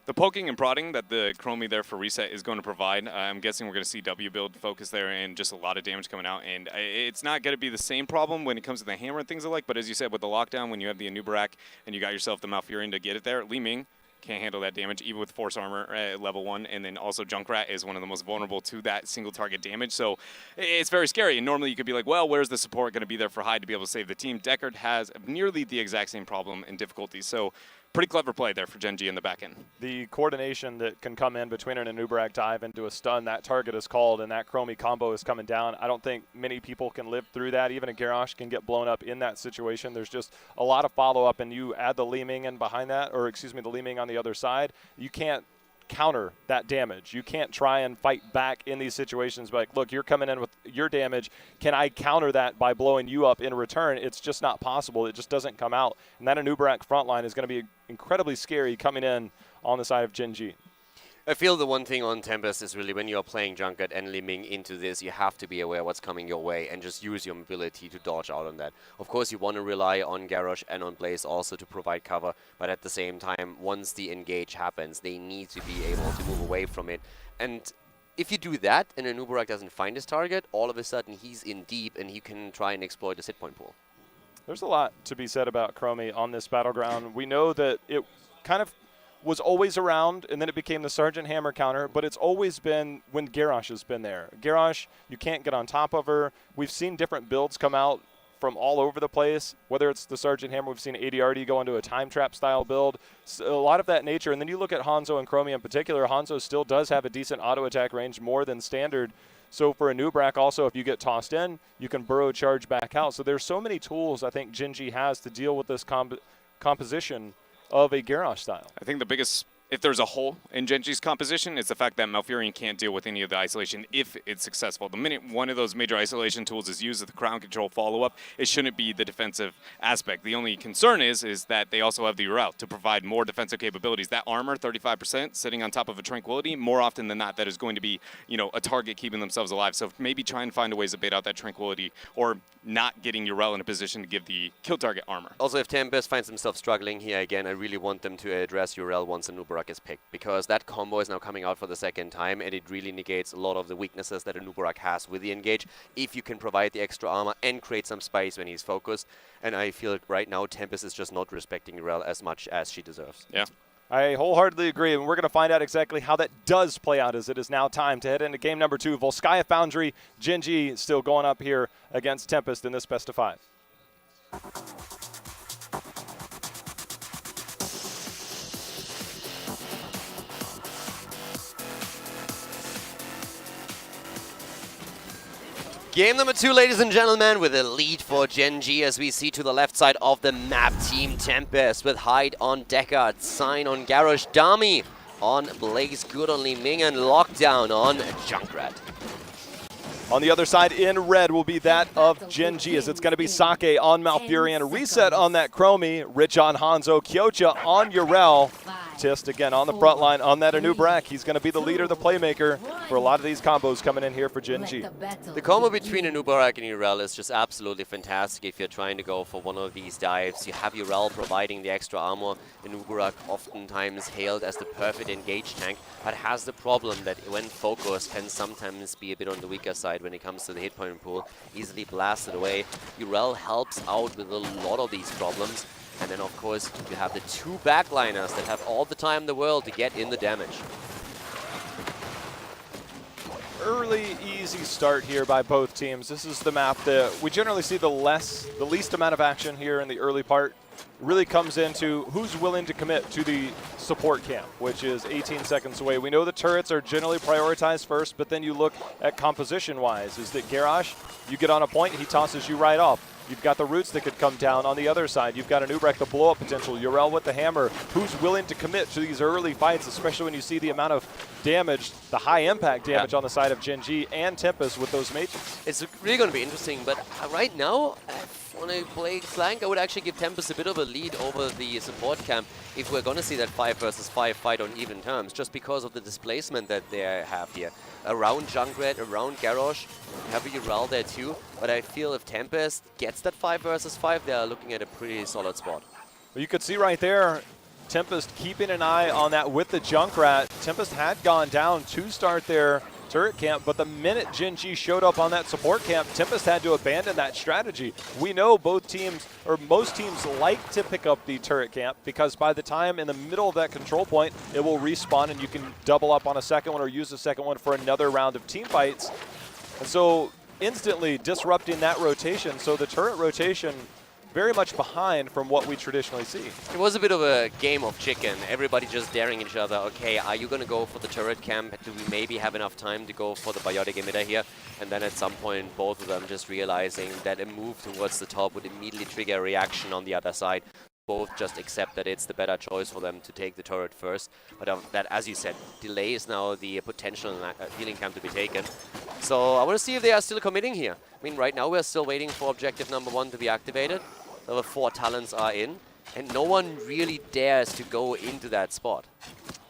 The poking and prodding that the Chromie there for reset is going to provide, I'm guessing we're going to see W build focus there and just a lot of damage coming out. And it's not going to be the same problem when it comes to the hammer and things like, but as you said, with the lockdown, when you have the Anubarak and you got yourself the Malfurion to get it there, Li Ming can't handle that damage, even with Force Armor at level 1, and then also Junkrat is one of the most vulnerable to that single target damage, so it's very scary. And normally you could be like, well, where's the support going to be there for Hyde to be able to save the team? Deckard has nearly the exact same problem and difficulty, so pretty clever play there for Gen.G in the back end. The coordination that can come in between an Anubarak dive into a stun, that target is called, and that Chromie combo is coming down. I don't think many people can live through that. Even a Garrosh can get blown up in that situation. There's just a lot of follow-up, and you add the Li Ming in behind that, or excuse me, the Li Ming on the other side, you can't counter that damage. You can't try and fight back in these situations, but like, look, you're coming in with your damage. Can I counter that by blowing you up in return? It's just not possible. It just doesn't come out. And that Anubarak front line is going to be incredibly scary coming in on the side of Gen.G. I feel the one thing on Tempest is really when you're playing Junkrat and Li Ming into this, you have to be aware what's coming your way and just use your mobility to dodge out on that. Of course, you want to rely on Garrosh and on Blaze also to provide cover, but at the same time, once the engage happens, they need to be able to move away from it. And if you do that and an Uberak doesn't find his target, all of a sudden he's in deep and he can try and exploit his hit point pool. There's a lot to be said about Chromie on this battleground. We know that it kind of was always around, and then it became the Sergeant Hammer counter, but it's always been when Garrosh has been there. Garrosh, you can't get on top of her. We've seen different builds come out from all over the place, whether it's the Sergeant Hammer, we've seen ADRD go into a time trap style build, so a lot of that nature. And then you look at Hanzo and Chromie in particular, Hanzo still does have a decent auto attack range, more than standard. So for a Anubarak also, if you get tossed in, you can burrow charge back out. So there's so many tools I think Gen.G has to deal with this composition of a Garrosh style. I think the biggest, if there's a hole in Gen.G's composition, it's the fact that Malfurion can't deal with any of the isolation if it's successful. The minute one of those major isolation tools is used at the crown control follow-up, it shouldn't be the defensive aspect. The only concern is that they also have the route to provide more defensive capabilities. That armor, 35%, sitting on top of a Tranquility, more often than not, that is going to be, you know, a target keeping themselves alive. So maybe try and find a ways to bait out that Tranquility or not getting Urel in a position to give the kill target armor. Also, if Tempest finds himself struggling here again, I really want them to address Urel once an Anubarak is picked, because that combo is now coming out for the second time, and it really negates a lot of the weaknesses that an Anubarak has with the engage, if you can provide the extra armor and create some space when he's focused. And I feel right now Tempest is just not respecting Urel as much as she deserves. Yeah. I wholeheartedly agree, and we're going to find out exactly how that does play out, as it is now time to head into game number 2. Volskaya Foundry, Gen.G still going up here against Tempest in this best of 5. Game number 2, ladies and gentlemen, with a lead for Gen.G as we see to the left side of the map, Team Tempest with Hyde on Deckard, Sign on Garrosh, Dami on Blaze, Good on Li Ming, and Lockdown on Junkrat. On the other side in red will be that of Gen.G, as it's going to be Sake on Malfurion, Reset on that Chromie, Rich on Hanzo, Kyocha on Urel. Tist again on the front line on that Anubarak. He's going to be the leader, the playmaker for a lot of these combos coming in here for Gen.G. The combo between Anubarak and Urel is just absolutely fantastic if you're trying to go for one of these dives. You have Urel providing the extra armor. Anubarak oftentimes hailed as the perfect engage tank, but has the problem that when focused can sometimes be a bit on the weaker side when it comes to the hit point pool, easily blasted away. Urel helps out with a lot of these problems. And then, of course, you have the 2 backliners that have all the time in the world to get in the damage. early, easy start here by both teams. This is the map that we generally see the least amount of action here in the early part. It really comes into who's willing to commit to the support camp, which is 18 seconds away. We know the turrets are generally prioritized first, but then you look at composition-wise. Is that Garrosh, you get on a point, he tosses you right off. You've got the roots that could come down on the other side. You've got an Ubrek, the blow-up potential. Urel with the hammer. Who's willing to commit to these early fights, especially when you see the amount of damage, the high impact damage on the side of Gen.G and Tempest with those mages? It's really going to be interesting, but right now, when I play flank, I would actually give Tempest a bit of a lead over the support camp if we're going to see that 5 versus 5 fight on even terms, just because of the displacement that they have here. Around Junkrat, around Garrosh, you have a Urel there too, but I feel if Tempest gets that 5 versus 5, they are looking at a pretty solid spot. Well, you could see right there, Tempest keeping an eye on that with the Junkrat. Tempest had gone down to start their turret camp, but the minute Gen.G showed up on that support camp, Tempest had to abandon that strategy. We know both teams, or most teams, like to pick up the turret camp because by the time in the middle of that control point, it will respawn and you can double up on a second one or use the second one for another round of team fights. And so instantly disrupting that rotation, so the turret rotation very much behind from what we traditionally see. It was a bit of a game of chicken. Everybody just daring each other. Okay, are you going to go for the turret camp? Do we maybe have enough time to go for the biotic emitter here? And then at some point, both of them just realizing that a move towards the top would immediately trigger a reaction on the other side. Both just accept that it's the better choice for them to take the turret first. But that, as you said, delays now the potential healing camp to be taken. So I want to see if they are still committing here. I mean, right now we're still waiting for objective number 1 to be activated. The 4 talents are in, and no one really dares to go into that spot.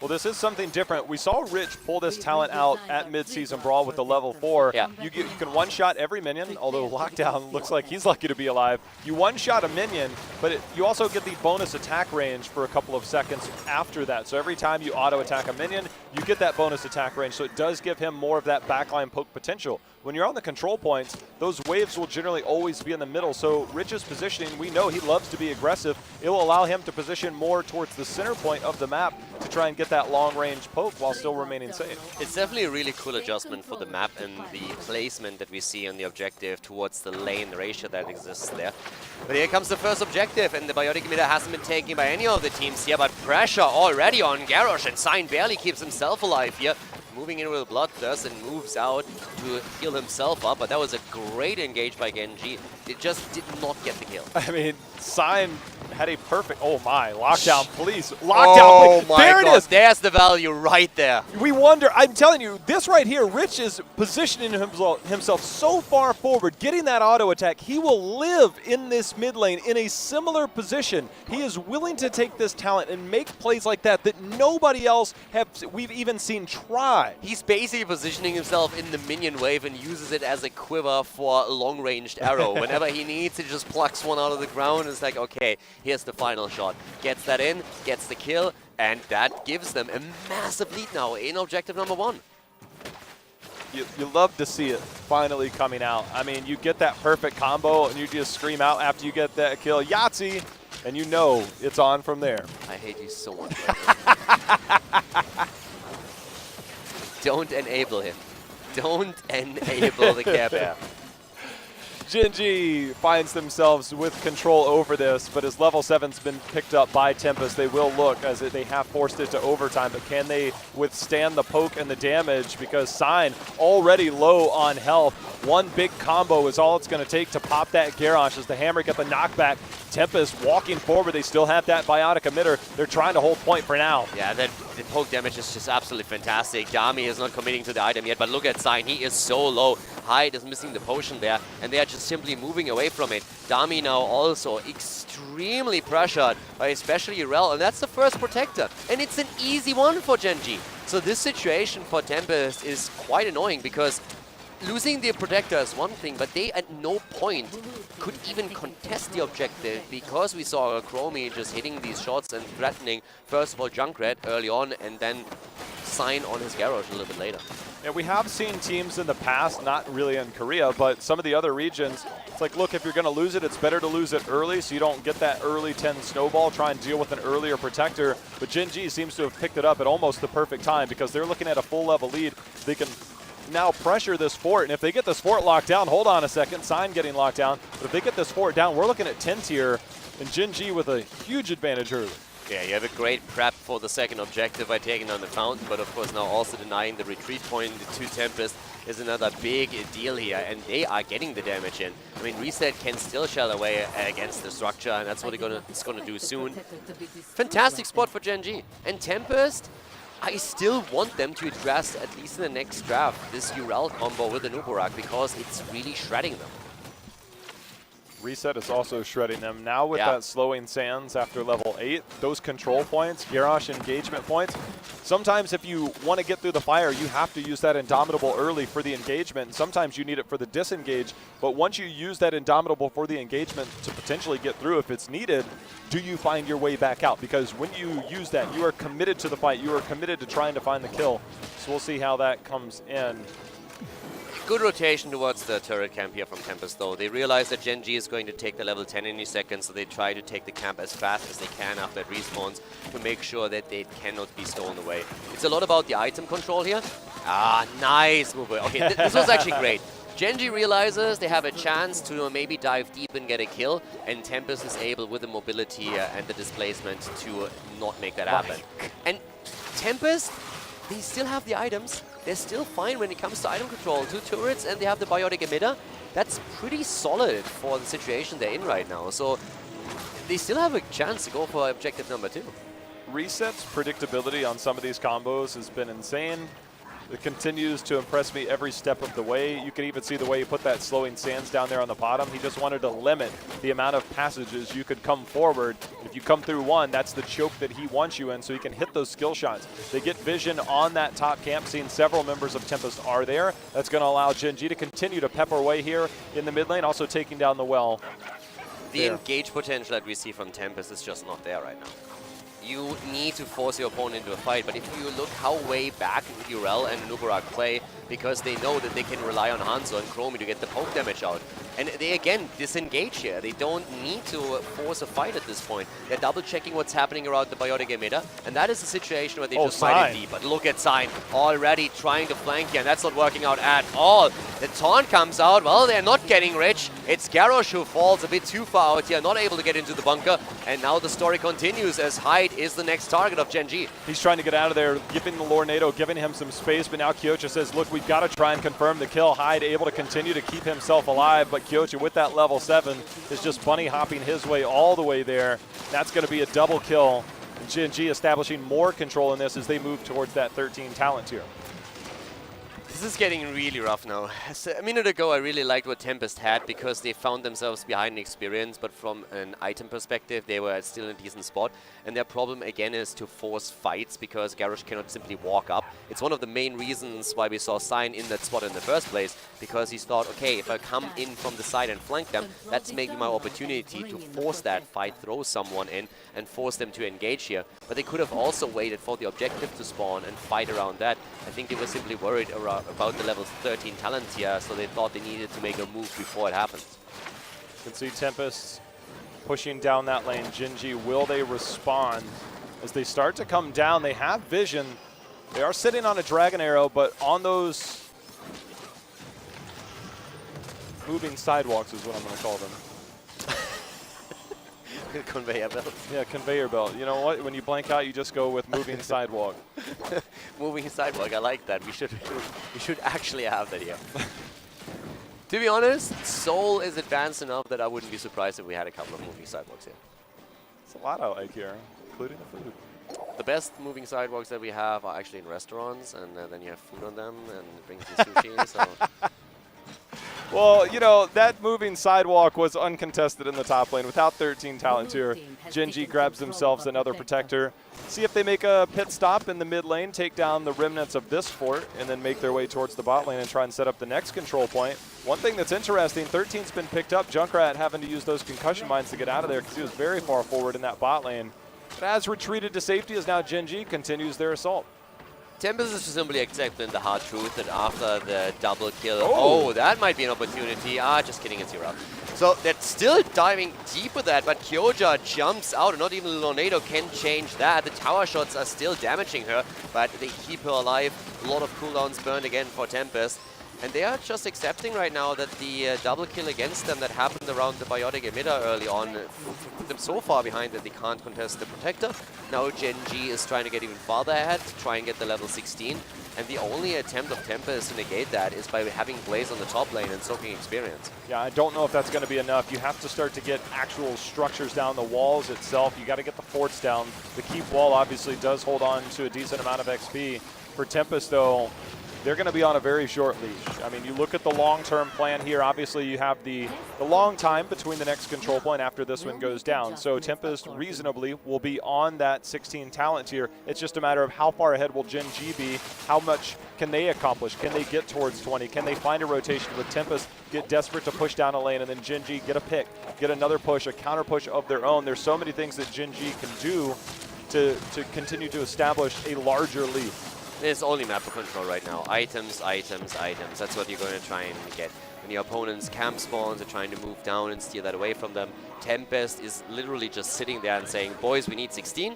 Well, this is something different. We saw Rich pull this talent out at mid-season brawl with the level 4. Yeah. You can one-shot every minion, although Lockdown looks like he's lucky to be alive. You one-shot a minion, but you also get the bonus attack range for a couple of seconds after that. So every time you auto-attack a minion, you get that bonus attack range. So it does give him more of that backline poke potential. When you're on the control points, those waves will generally always be in the middle. So Rich's positioning, we know he loves to be aggressive. It will allow him to position more towards the center point of the map to try and get that long-range poke while still remaining safe. It's definitely a really cool adjustment for the map and the placement that we see on the objective towards the lane ratio that exists there. But here comes the first objective, and the biotic emitter hasn't been taken by any of the teams here, but pressure already on Garrosh, and Sign barely keeps himself alive here. Moving in with a Bloodthirst and moves out to heal himself up, but that was a great engage by Gen.G. It just did not get the kill. I mean, Sign had a perfect, oh my, Lockdown, please, Lockdown, please. My There God, it is. there's the value right there. We wonder, I'm telling you, this right here, Rich is positioning himself so far forward, getting that auto attack. He will live in this mid lane in a similar position. He is willing to take this talent and make plays like that nobody else we've even seen try. He's basically positioning himself in the minion wave and uses it as a quiver for a long-ranged arrow. Whenever he needs, he just plucks one out of the ground. It's like, okay, here's the final shot. Gets that in, gets the kill, and that gives them a massive lead now in objective number 1. You love to see it finally coming out. I mean, you get that perfect combo and you just scream out after you get that kill, Yahtzee, and you know it's on from there. I hate you so much. Don't enable him. Don't enable the Care Bear. Gen.G finds themselves with control over this, but as level 7's been picked up by Tempest, they will look as they have forced it to overtime, but can they withstand the poke and the damage? Because Sign already low on health. One big combo is all it's going to take to pop that Garrosh as the hammer get the knockback. Tempest walking forward. They still have that biotic emitter. They're trying to hold point for now. Yeah, the poke damage is just absolutely fantastic. Dami is not committing to the item yet, but look at Sign. He is so low. Hyde is missing the potion there, and they are just simply moving away from it. Dami now also extremely pressured by especially Urel, and that's the first protector. And it's an easy one for Gen.G. So this situation for Tempest is quite annoying because losing the protector is one thing, but they at no point could even contest the objective because we saw Chromie just hitting these shots and threatening, first of all, Junkrat early on and then Sign on his Garrosh a little bit later. Yeah, we have seen teams in the past, not really in Korea, but some of the other regions, it's like, look, if you're going to lose it, it's better to lose it early so you don't get that early 10 snowball, try and deal with an earlier protector. But Gen.G seems to have picked it up at almost the perfect time because they're looking at a full level lead. They can now pressure this fort. And if they get this fort locked down, hold on a second, Sign getting locked down. But if they get this fort down, we're looking at 10 tier and Gen.G with a huge advantage early. Yeah, you have a great prep for the second objective by taking down the fountain, but of course now also denying the retreat point to Tempest is another big deal here, and they are getting the damage in. I mean, Reset can still shell away against the structure, and that's what it's gonna do soon. Fantastic spot for Gen.G. And Tempest, I still want them to address, at least in the next draft, this Ural combo with the Nuborak, because it's really shredding them. Reset is also shredding them. Now with that slowing sands after level 8, those control points, Garrosh engagement points, sometimes if you want to get through the fire, you have to use that Indomitable early for the engagement, and sometimes you need it for the disengage. But once you use that Indomitable for the engagement to potentially get through if it's needed, do you find your way back out? Because when you use that, you are committed to the fight. You are committed to trying to find the kill. So we'll see how that comes in. Good rotation towards the turret camp here from Tempest, though. They realize that Gen.G is going to take the level 10 any second, so they try to take the camp as fast as they can after it respawns to make sure that they cannot be stolen away. It's a lot about the item control here. Ah, nice move. Okay, this was actually great. Gen.G realizes they have a chance to maybe dive deep and get a kill, and Tempest is able, with the mobility and the displacement, to not make that happen. And Tempest, they still have the items. They're still fine when it comes to item control. 2 turrets, and they have the biotic emitter. That's pretty solid for the situation they're in right now. So they still have a chance to go for objective number 2. Reset's predictability on some of these combos has been insane. It continues to impress me every step of the way. You can even see the way he put that slowing sands down there on the bottom. He just wanted to limit the amount of passages you could come forward. If you come through one, that's the choke that he wants you in, so he can hit those skill shots. They get vision on that top camp, seeing several members of Tempest are there. That's going to allow Gen.G to continue to pepper away here in the mid lane, also taking down the well. The engage potential that we see from Tempest is just not there right now. You need to force your opponent into a fight, but if you look how way back Ural and Nuborak play, because they know that they can rely on Hanzo and Chromie to get the poke damage out. And they, again, disengage here. They don't need to force a fight at this point. They're double-checking what's happening around the biotic emitter, and that is a situation where they just fight it deep. But look at Sign already trying to flank here, and that's not working out at all. The taunt comes out. Well, they're not getting rich. It's Garrosh who falls a bit too far out here, not able to get into the bunker. And now the story continues as Hyde is the next target of Gen.G. He's trying to get out of there, giving the Lornado, giving him some space, but now Kyocha says, look, we've got to try and confirm the kill. Hyde able to continue to keep himself alive, but Kyocha with that level 7 is just bunny hopping his way all the way there. That's going to be a double kill. Gen.G establishing more control in this as they move towards that 13 talent tier. This is getting really rough now. So a minute ago, I really liked what Tempest had because they found themselves behind in experience, but from an item perspective, they were still in a decent spot. And their problem, again, is to force fights because Garrosh cannot simply walk up. It's one of the main reasons why we saw Sign in that spot in the first place, because he thought, okay, if I come in from the side and flank them, that's maybe my opportunity to force that fight, throw someone in, and force them to engage here. But they could have also waited for the objective to spawn and fight around that. I think they were simply worried about the level 13 talent here, so they thought they needed to make a move before it happened. You can see Tempest pushing down that lane. Gen.G, will they respond? As they start to come down, they have vision. They are sitting on a Dragon Arrow, but on those moving sidewalks is what I'm going to call them. Conveyor belt. Yeah, conveyor belt. You know what? When you blank out, you just go with moving sidewalk. Moving sidewalk, I like that. We should actually have that here. To be honest, Seoul is advanced enough that I wouldn't be surprised if we had a couple of moving sidewalks here. It's a lot I like here, including the food. The best moving sidewalks that we have are actually in restaurants, and then you have food on them, and it brings you sushi. So. Well, you know, that moving sidewalk was uncontested in the top lane. Without 13 talent here, Gen.G grabs themselves another protector. See if they make a pit stop in the mid lane, take down the remnants of this fort, and then make their way towards the bot lane and try and set up the next control point. One thing that's interesting, 13's been picked up. Junkrat having to use those concussion mines to get out of there because he was very far forward in that bot lane. But has retreated to safety as now Gen.G continues their assault. Tempest is simply accepting the hard truth that after the double kill, Oh. that might be an opportunity. Just kidding, it's 0. So they're still diving deep with that, but Kyoja jumps out, and not even Lornado can change that. The tower shots are still damaging her, but they keep her alive. A lot of cooldowns burned again for Tempest. And they are just accepting right now that the double kill against them that happened around the biotic emitter early on put them so far behind that they can't contest the protector. Now Gen.G is trying to get even farther ahead to try and get the level 16. And the only attempt of Tempest to negate that is by having Blaze on the top lane and soaking experience. Yeah, I don't know if that's going to be enough. You have to start to get actual structures down, the walls itself. You got to get the forts down. The keep wall obviously does hold on to a decent amount of XP. For Tempest, though, they're going to be on a very short leash. I mean, you look at the long-term plan here. Obviously, you have the long time between the next control point after this one goes down. So Tempest reasonably will be on that 16 talent tier. It's just a matter of how far ahead will Gen.G be? How much can they accomplish? Can they get towards 20? Can they find a rotation with Tempest, get desperate to push down a lane, and then Gen.G get a pick, get another push, a counter push of their own? There's so many things that Gen.G can do to continue to establish a larger lead. There's only map control right now. Items, items, items. That's what you're going to try and get. When your opponent's camp spawns, are trying to move down and steal that away from them. Tempest is literally just sitting there and saying, boys, we need 16,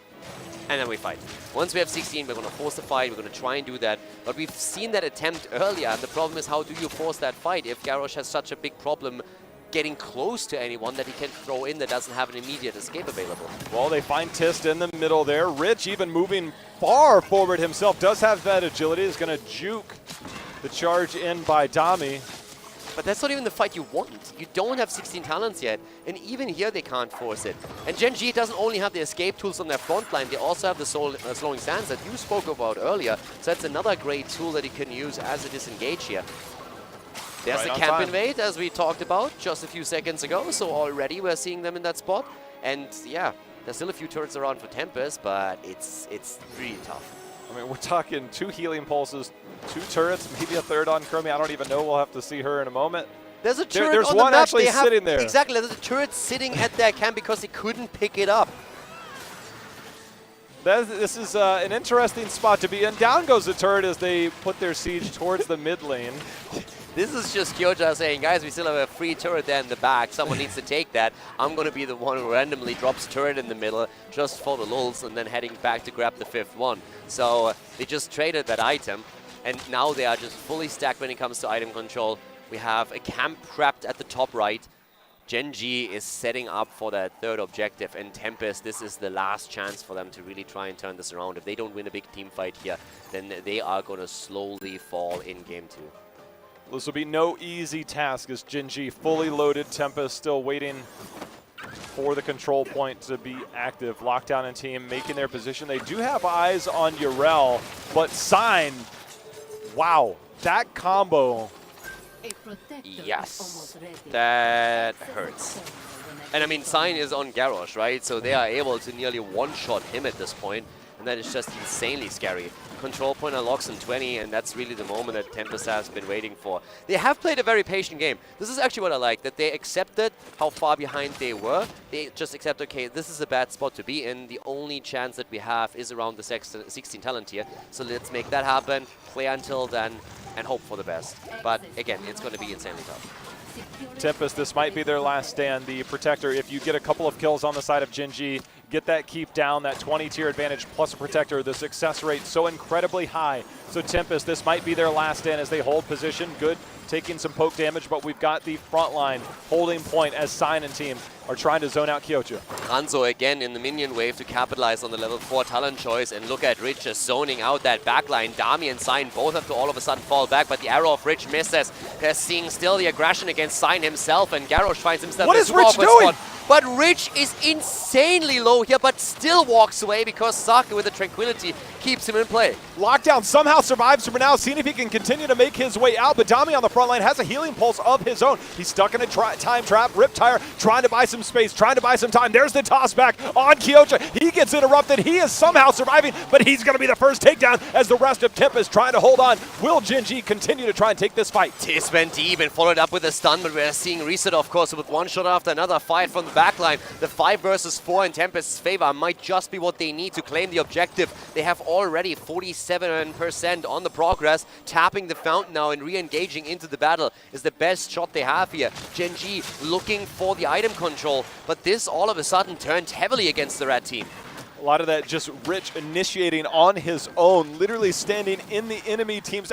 and then we fight. Once we have 16, we're going to force the fight. We're going to try and do that. But we've seen that attempt earlier, and the problem is, how do you force that fight if Garrosh has such a big problem getting close to anyone that he can throw in that doesn't have an immediate escape available? Well, they find Tist in the middle there. Rich, even moving far forward himself, does have that agility. Is going to juke the charge in by Dami. But that's not even the fight you want. You don't have 16 talents yet, and even here they can't force it. And Gen.G doesn't only have the escape tools on their front line, they also have the slowing stance that you spoke about earlier. So that's another great tool that he can use as a disengage here. There's Right the on camp time. invade, as we talked about just a few seconds ago, so already we're seeing them in that spot. And yeah, there's still a few turrets around for Tempest, but it's really tough. I mean, we're talking 2 healing pulses, 2 turrets, maybe a third on Chromie. I don't even know. We'll have to see her in a moment. There's a turret there's on one the map. actually sitting there. Exactly, there's a turret sitting at their camp because they couldn't pick it up. This is an interesting spot to be in. Down goes the turret as they put their siege towards the mid lane. This is just Kyoja saying, guys, we still have a free turret there in the back. Someone needs to take that. I'm going to be the one who randomly drops turret in the middle just for the lulz and then heading back to grab the 5th one. So they just traded that item, and now they are just fully stacked when it comes to item control. We have a camp prepped at the top right. Gen.G is setting up for that 3rd objective, and Tempest, this is the last chance for them to really try and turn this around. If they don't win a big team fight here, then they are going to slowly fall in game 2. This will be no easy task as Gen.G fully loaded. Tempest still waiting for the control point to be active. Lockdown and team making their position. They do have eyes on Yrel, but Sign, wow, that combo. Yes, that hurts. And I mean, Sign is on Garrosh, right? So they are able to nearly one-shot him at this point, and that is just insanely scary. Control point unlocks in 20, and that's really the moment that Tempest has been waiting for. They have played a very patient game. This is actually what I like, that they accepted how far behind they were. They just accept, okay, this is a bad spot to be in. The only chance that we have is around the 16 talent tier. So let's make that happen, play until then, and hope for the best. But again, it's going to be insanely tough. Tempest, this might be their last stand. The Protector, if you get a couple of kills on the side of Gen.G, get that keep down, that 20 tier advantage plus a Protector, the success rate so incredibly high. So Tempest, this might be their last stand as they hold position. Good, taking some poke damage, but we've got the front line holding point as Sign and team are trying to zone out Kyoja. Hanzo again in the minion wave to capitalize on the level 4 talent choice, and look at Rich just zoning out that backline. Dami and Sign both have to all of a sudden fall back, but the arrow of Rich misses. They're seeing still the aggression against Sign himself, and Garrosh finds himself What in a is super Rich awkward doing? spot. But Rich is insanely low here, but still walks away because Saka with the Tranquility keeps him in play. Lockdown somehow survives for now, seeing if he can continue to make his way out, but Dami on the front line has a healing pulse of his own. He's stuck in a time trap. Riptire trying to buy some space, trying to buy some time. There's the toss back on Kyoja. He gets interrupted. He is somehow surviving, but he's going to be the first takedown as the rest of Tempest trying to hold on. Will Gen.G continue to try and take this fight? Tis went deep and followed up with a stun, but we're seeing Reset, of course, with one shot after another. Fight from the backline. The 5 versus 4 in Tempest's favor might just be what they need to claim the objective. They have already 46 87% on the progress. Tapping the fountain now and re-engaging into the battle is the best shot they have here. Gen.G looking for the item control, but this all of a sudden turned heavily against the red team. A lot of that just Rich initiating on his own, literally standing in the enemy team's.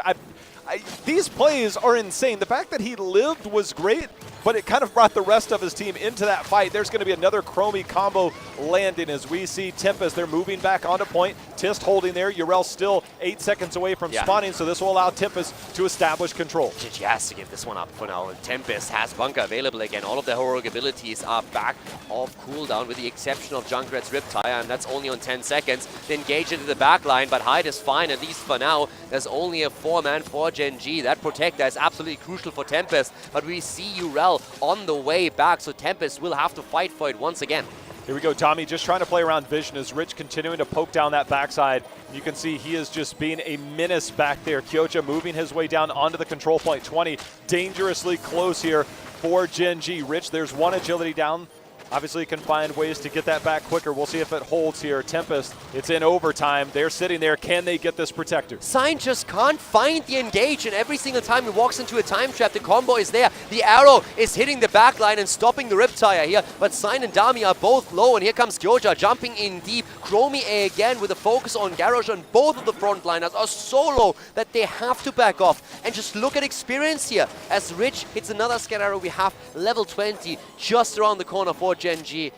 These plays are insane. The fact that he lived was great, but it kind of brought the rest of his team into that fight. There's going to be another Chromie combo landing as we see Tempest. They're moving back onto point. Tist holding there. Urel still 8 seconds away from spawning, so this will allow Tempest to establish control. GG has to give this one up for now. Tempest has bunker available again. All of the heroic abilities are back off cooldown with the exception of Junkrat's Riptire, and that's only on 10 seconds. They engage into the back line, but Hyde is fine, at least for now. There's only a 4-man for Gen.G. That protector is absolutely crucial for Tempest, but we see Urel on the way back, so Tempest will have to fight for it once again. Here we go, Tommy just trying to play around vision as Rich continuing to poke down that backside. You can see he is just being a menace back there. Kyocha moving his way down onto the control point. 20, dangerously close here for Gen.G. Rich, there's one agility down. Obviously, you can find ways to get that back quicker. We'll see if it holds here. Tempest, it's in overtime. They're sitting there. Can they get this protector? Sign just can't find the engage, and every single time he walks into a time trap, the combo is there. The arrow is hitting the back line and stopping the Riptire here, but Sign and Dami are both low, and here comes Kyoja jumping in deep. Chromie again with a focus on Garrosh, and both of the frontliners are so low that they have to back off. And just look at experience here. As Rich hits another scatter arrow, we have level 20 just around the corner for Gen.G.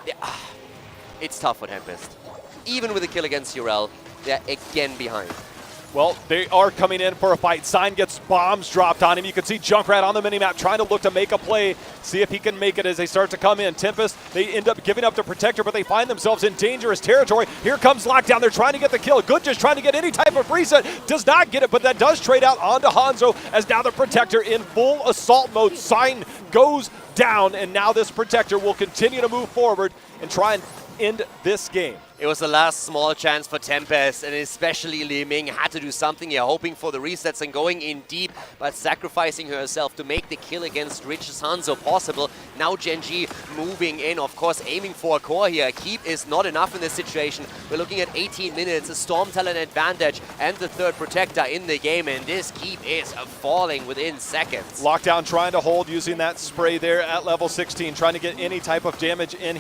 Yeah, it's tough for Tempest. Even with a kill against Urel, they're again behind. Well, they are coming in for a fight. Sign gets bombs dropped on him. You can see Junkrat on the minimap trying to look to make a play, see if he can make it as they start to come in. Tempest, they end up giving up the protector, but they find themselves in dangerous territory. Here comes Lockdown. They're trying to get the kill. Good just trying to get any type of reset. Does not get it, but that does trade out onto Hanzo as now the protector in full assault mode. Sign goes down, and now this protector will continue to move forward and try and end this game. It was the last small chance for Tempest, and especially Li Ming had to do something here, hoping for the resets and going in deep, but sacrificing herself to make the kill against Rich's Hanzo possible. Now Gen.G moving in, of course, aiming for a core here. Keep is not enough in this situation. We're looking at 18 minutes, a Storm Talent advantage, and the third protector in the game, and this Keep is falling within seconds. Lockdown trying to hold using that spray there at level 16, trying to get any type of damage in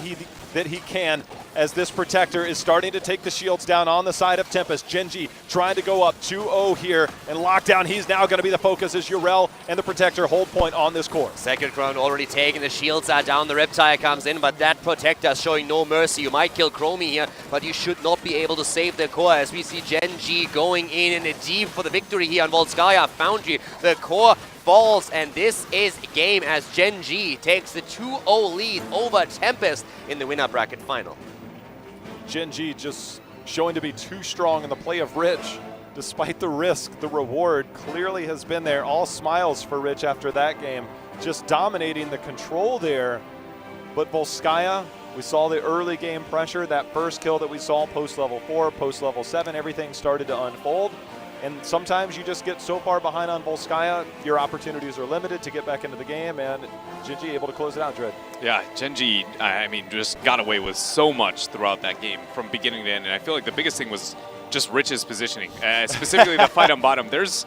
that he can, as this protector is starting to take the shields down on the side of Tempest. Gen.G trying to go up 2-0 here, and Lockdown, he's now going to be the focus as Urel and the protector hold point on this core. Second round already taken, the shields are down, the Riptire comes in, but that protector is showing no mercy. You might kill Chromie here, but you should not be able to save the core, as we see Gen.G going in a deep for the victory here on Volskaya Foundry. The core falls, and this is game as Gen.G takes the 2-0 lead over Tempest in the winner bracket final. Gen.G just showing to be too strong in the play of Rich. Despite the risk, the reward clearly has been there. All smiles for Rich after that game. Just dominating the control there. But Volskaya, we saw the early game pressure. That first kill that we saw post level 4, post level 7, everything started to unfold. And sometimes you just get so far behind on Volskaya, your opportunities are limited to get back into the game, and Gen.G able to close it out, Dread. Yeah, Gen.G, I mean, just got away with so much throughout that game from beginning to end, and I feel like the biggest thing was just Rich's positioning, specifically the fight on bottom. There's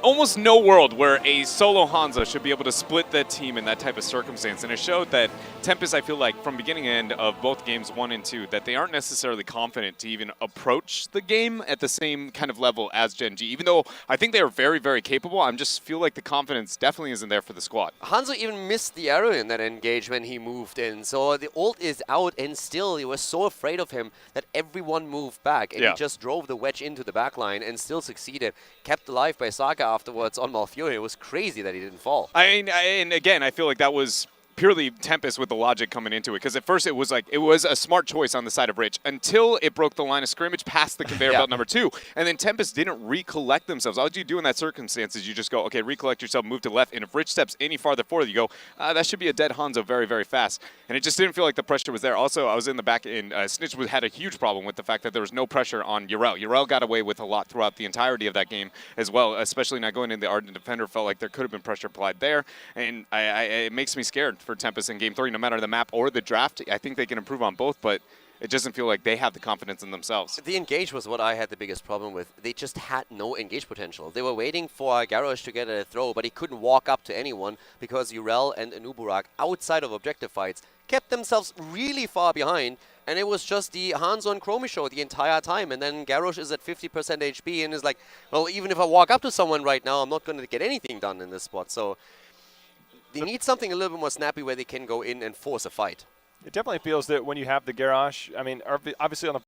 almost no world where a solo Hanzo should be able to split that team in that type of circumstance. And it showed that Tempest, I feel like, from beginning to end of both games 1 and 2, that they aren't necessarily confident to even approach the game at the same kind of level as Gen.G. Even though I think they are very, very capable, I just feel like the confidence definitely isn't there for the squad. Hanzo even missed the arrow in that engage when he moved in. So the ult is out, and still he was so afraid of him that everyone moved back. And he just drove the wedge into the backline and still succeeded. Kept alive by Saga afterwards on Malfurion. It was crazy that he didn't fall. And again, I feel like that was purely Tempest with the logic coming into it, because at first it was a smart choice on the side of Rich until it broke the line of scrimmage past the conveyor belt number 2, and then Tempest didn't recollect themselves. All you do in that circumstance is you just go, okay, recollect yourself, move to left, and if Rich steps any farther forward, you go, that should be a dead Hanzo very, very fast. And it just didn't feel like the pressure was there. Also, I was in the back, and Snitch had a huge problem with the fact that there was no pressure on Urel. Urel got away with a lot throughout the entirety of that game as well, especially not going in the Ardent Defender. Felt like there could have been pressure applied there, and it makes me scared for Tempest in Game 3, no matter the map or the draft. I think they can improve on both, but it doesn't feel like they have the confidence in themselves. The engage was what I had the biggest problem with. They just had no engage potential. They were waiting for Garrosh to get a throw, but he couldn't walk up to anyone because Urel and Anuburak, outside of objective fights, kept themselves really far behind, and it was just the Hanzo and Chromie show the entire time. And then Garrosh is at 50% HP and is like, well, even if I walk up to someone right now, I'm not going to get anything done in this spot. So they need something a little bit more snappy where they can go in and force a fight. It definitely feels that when you have the Garrosh, I mean, obviously on the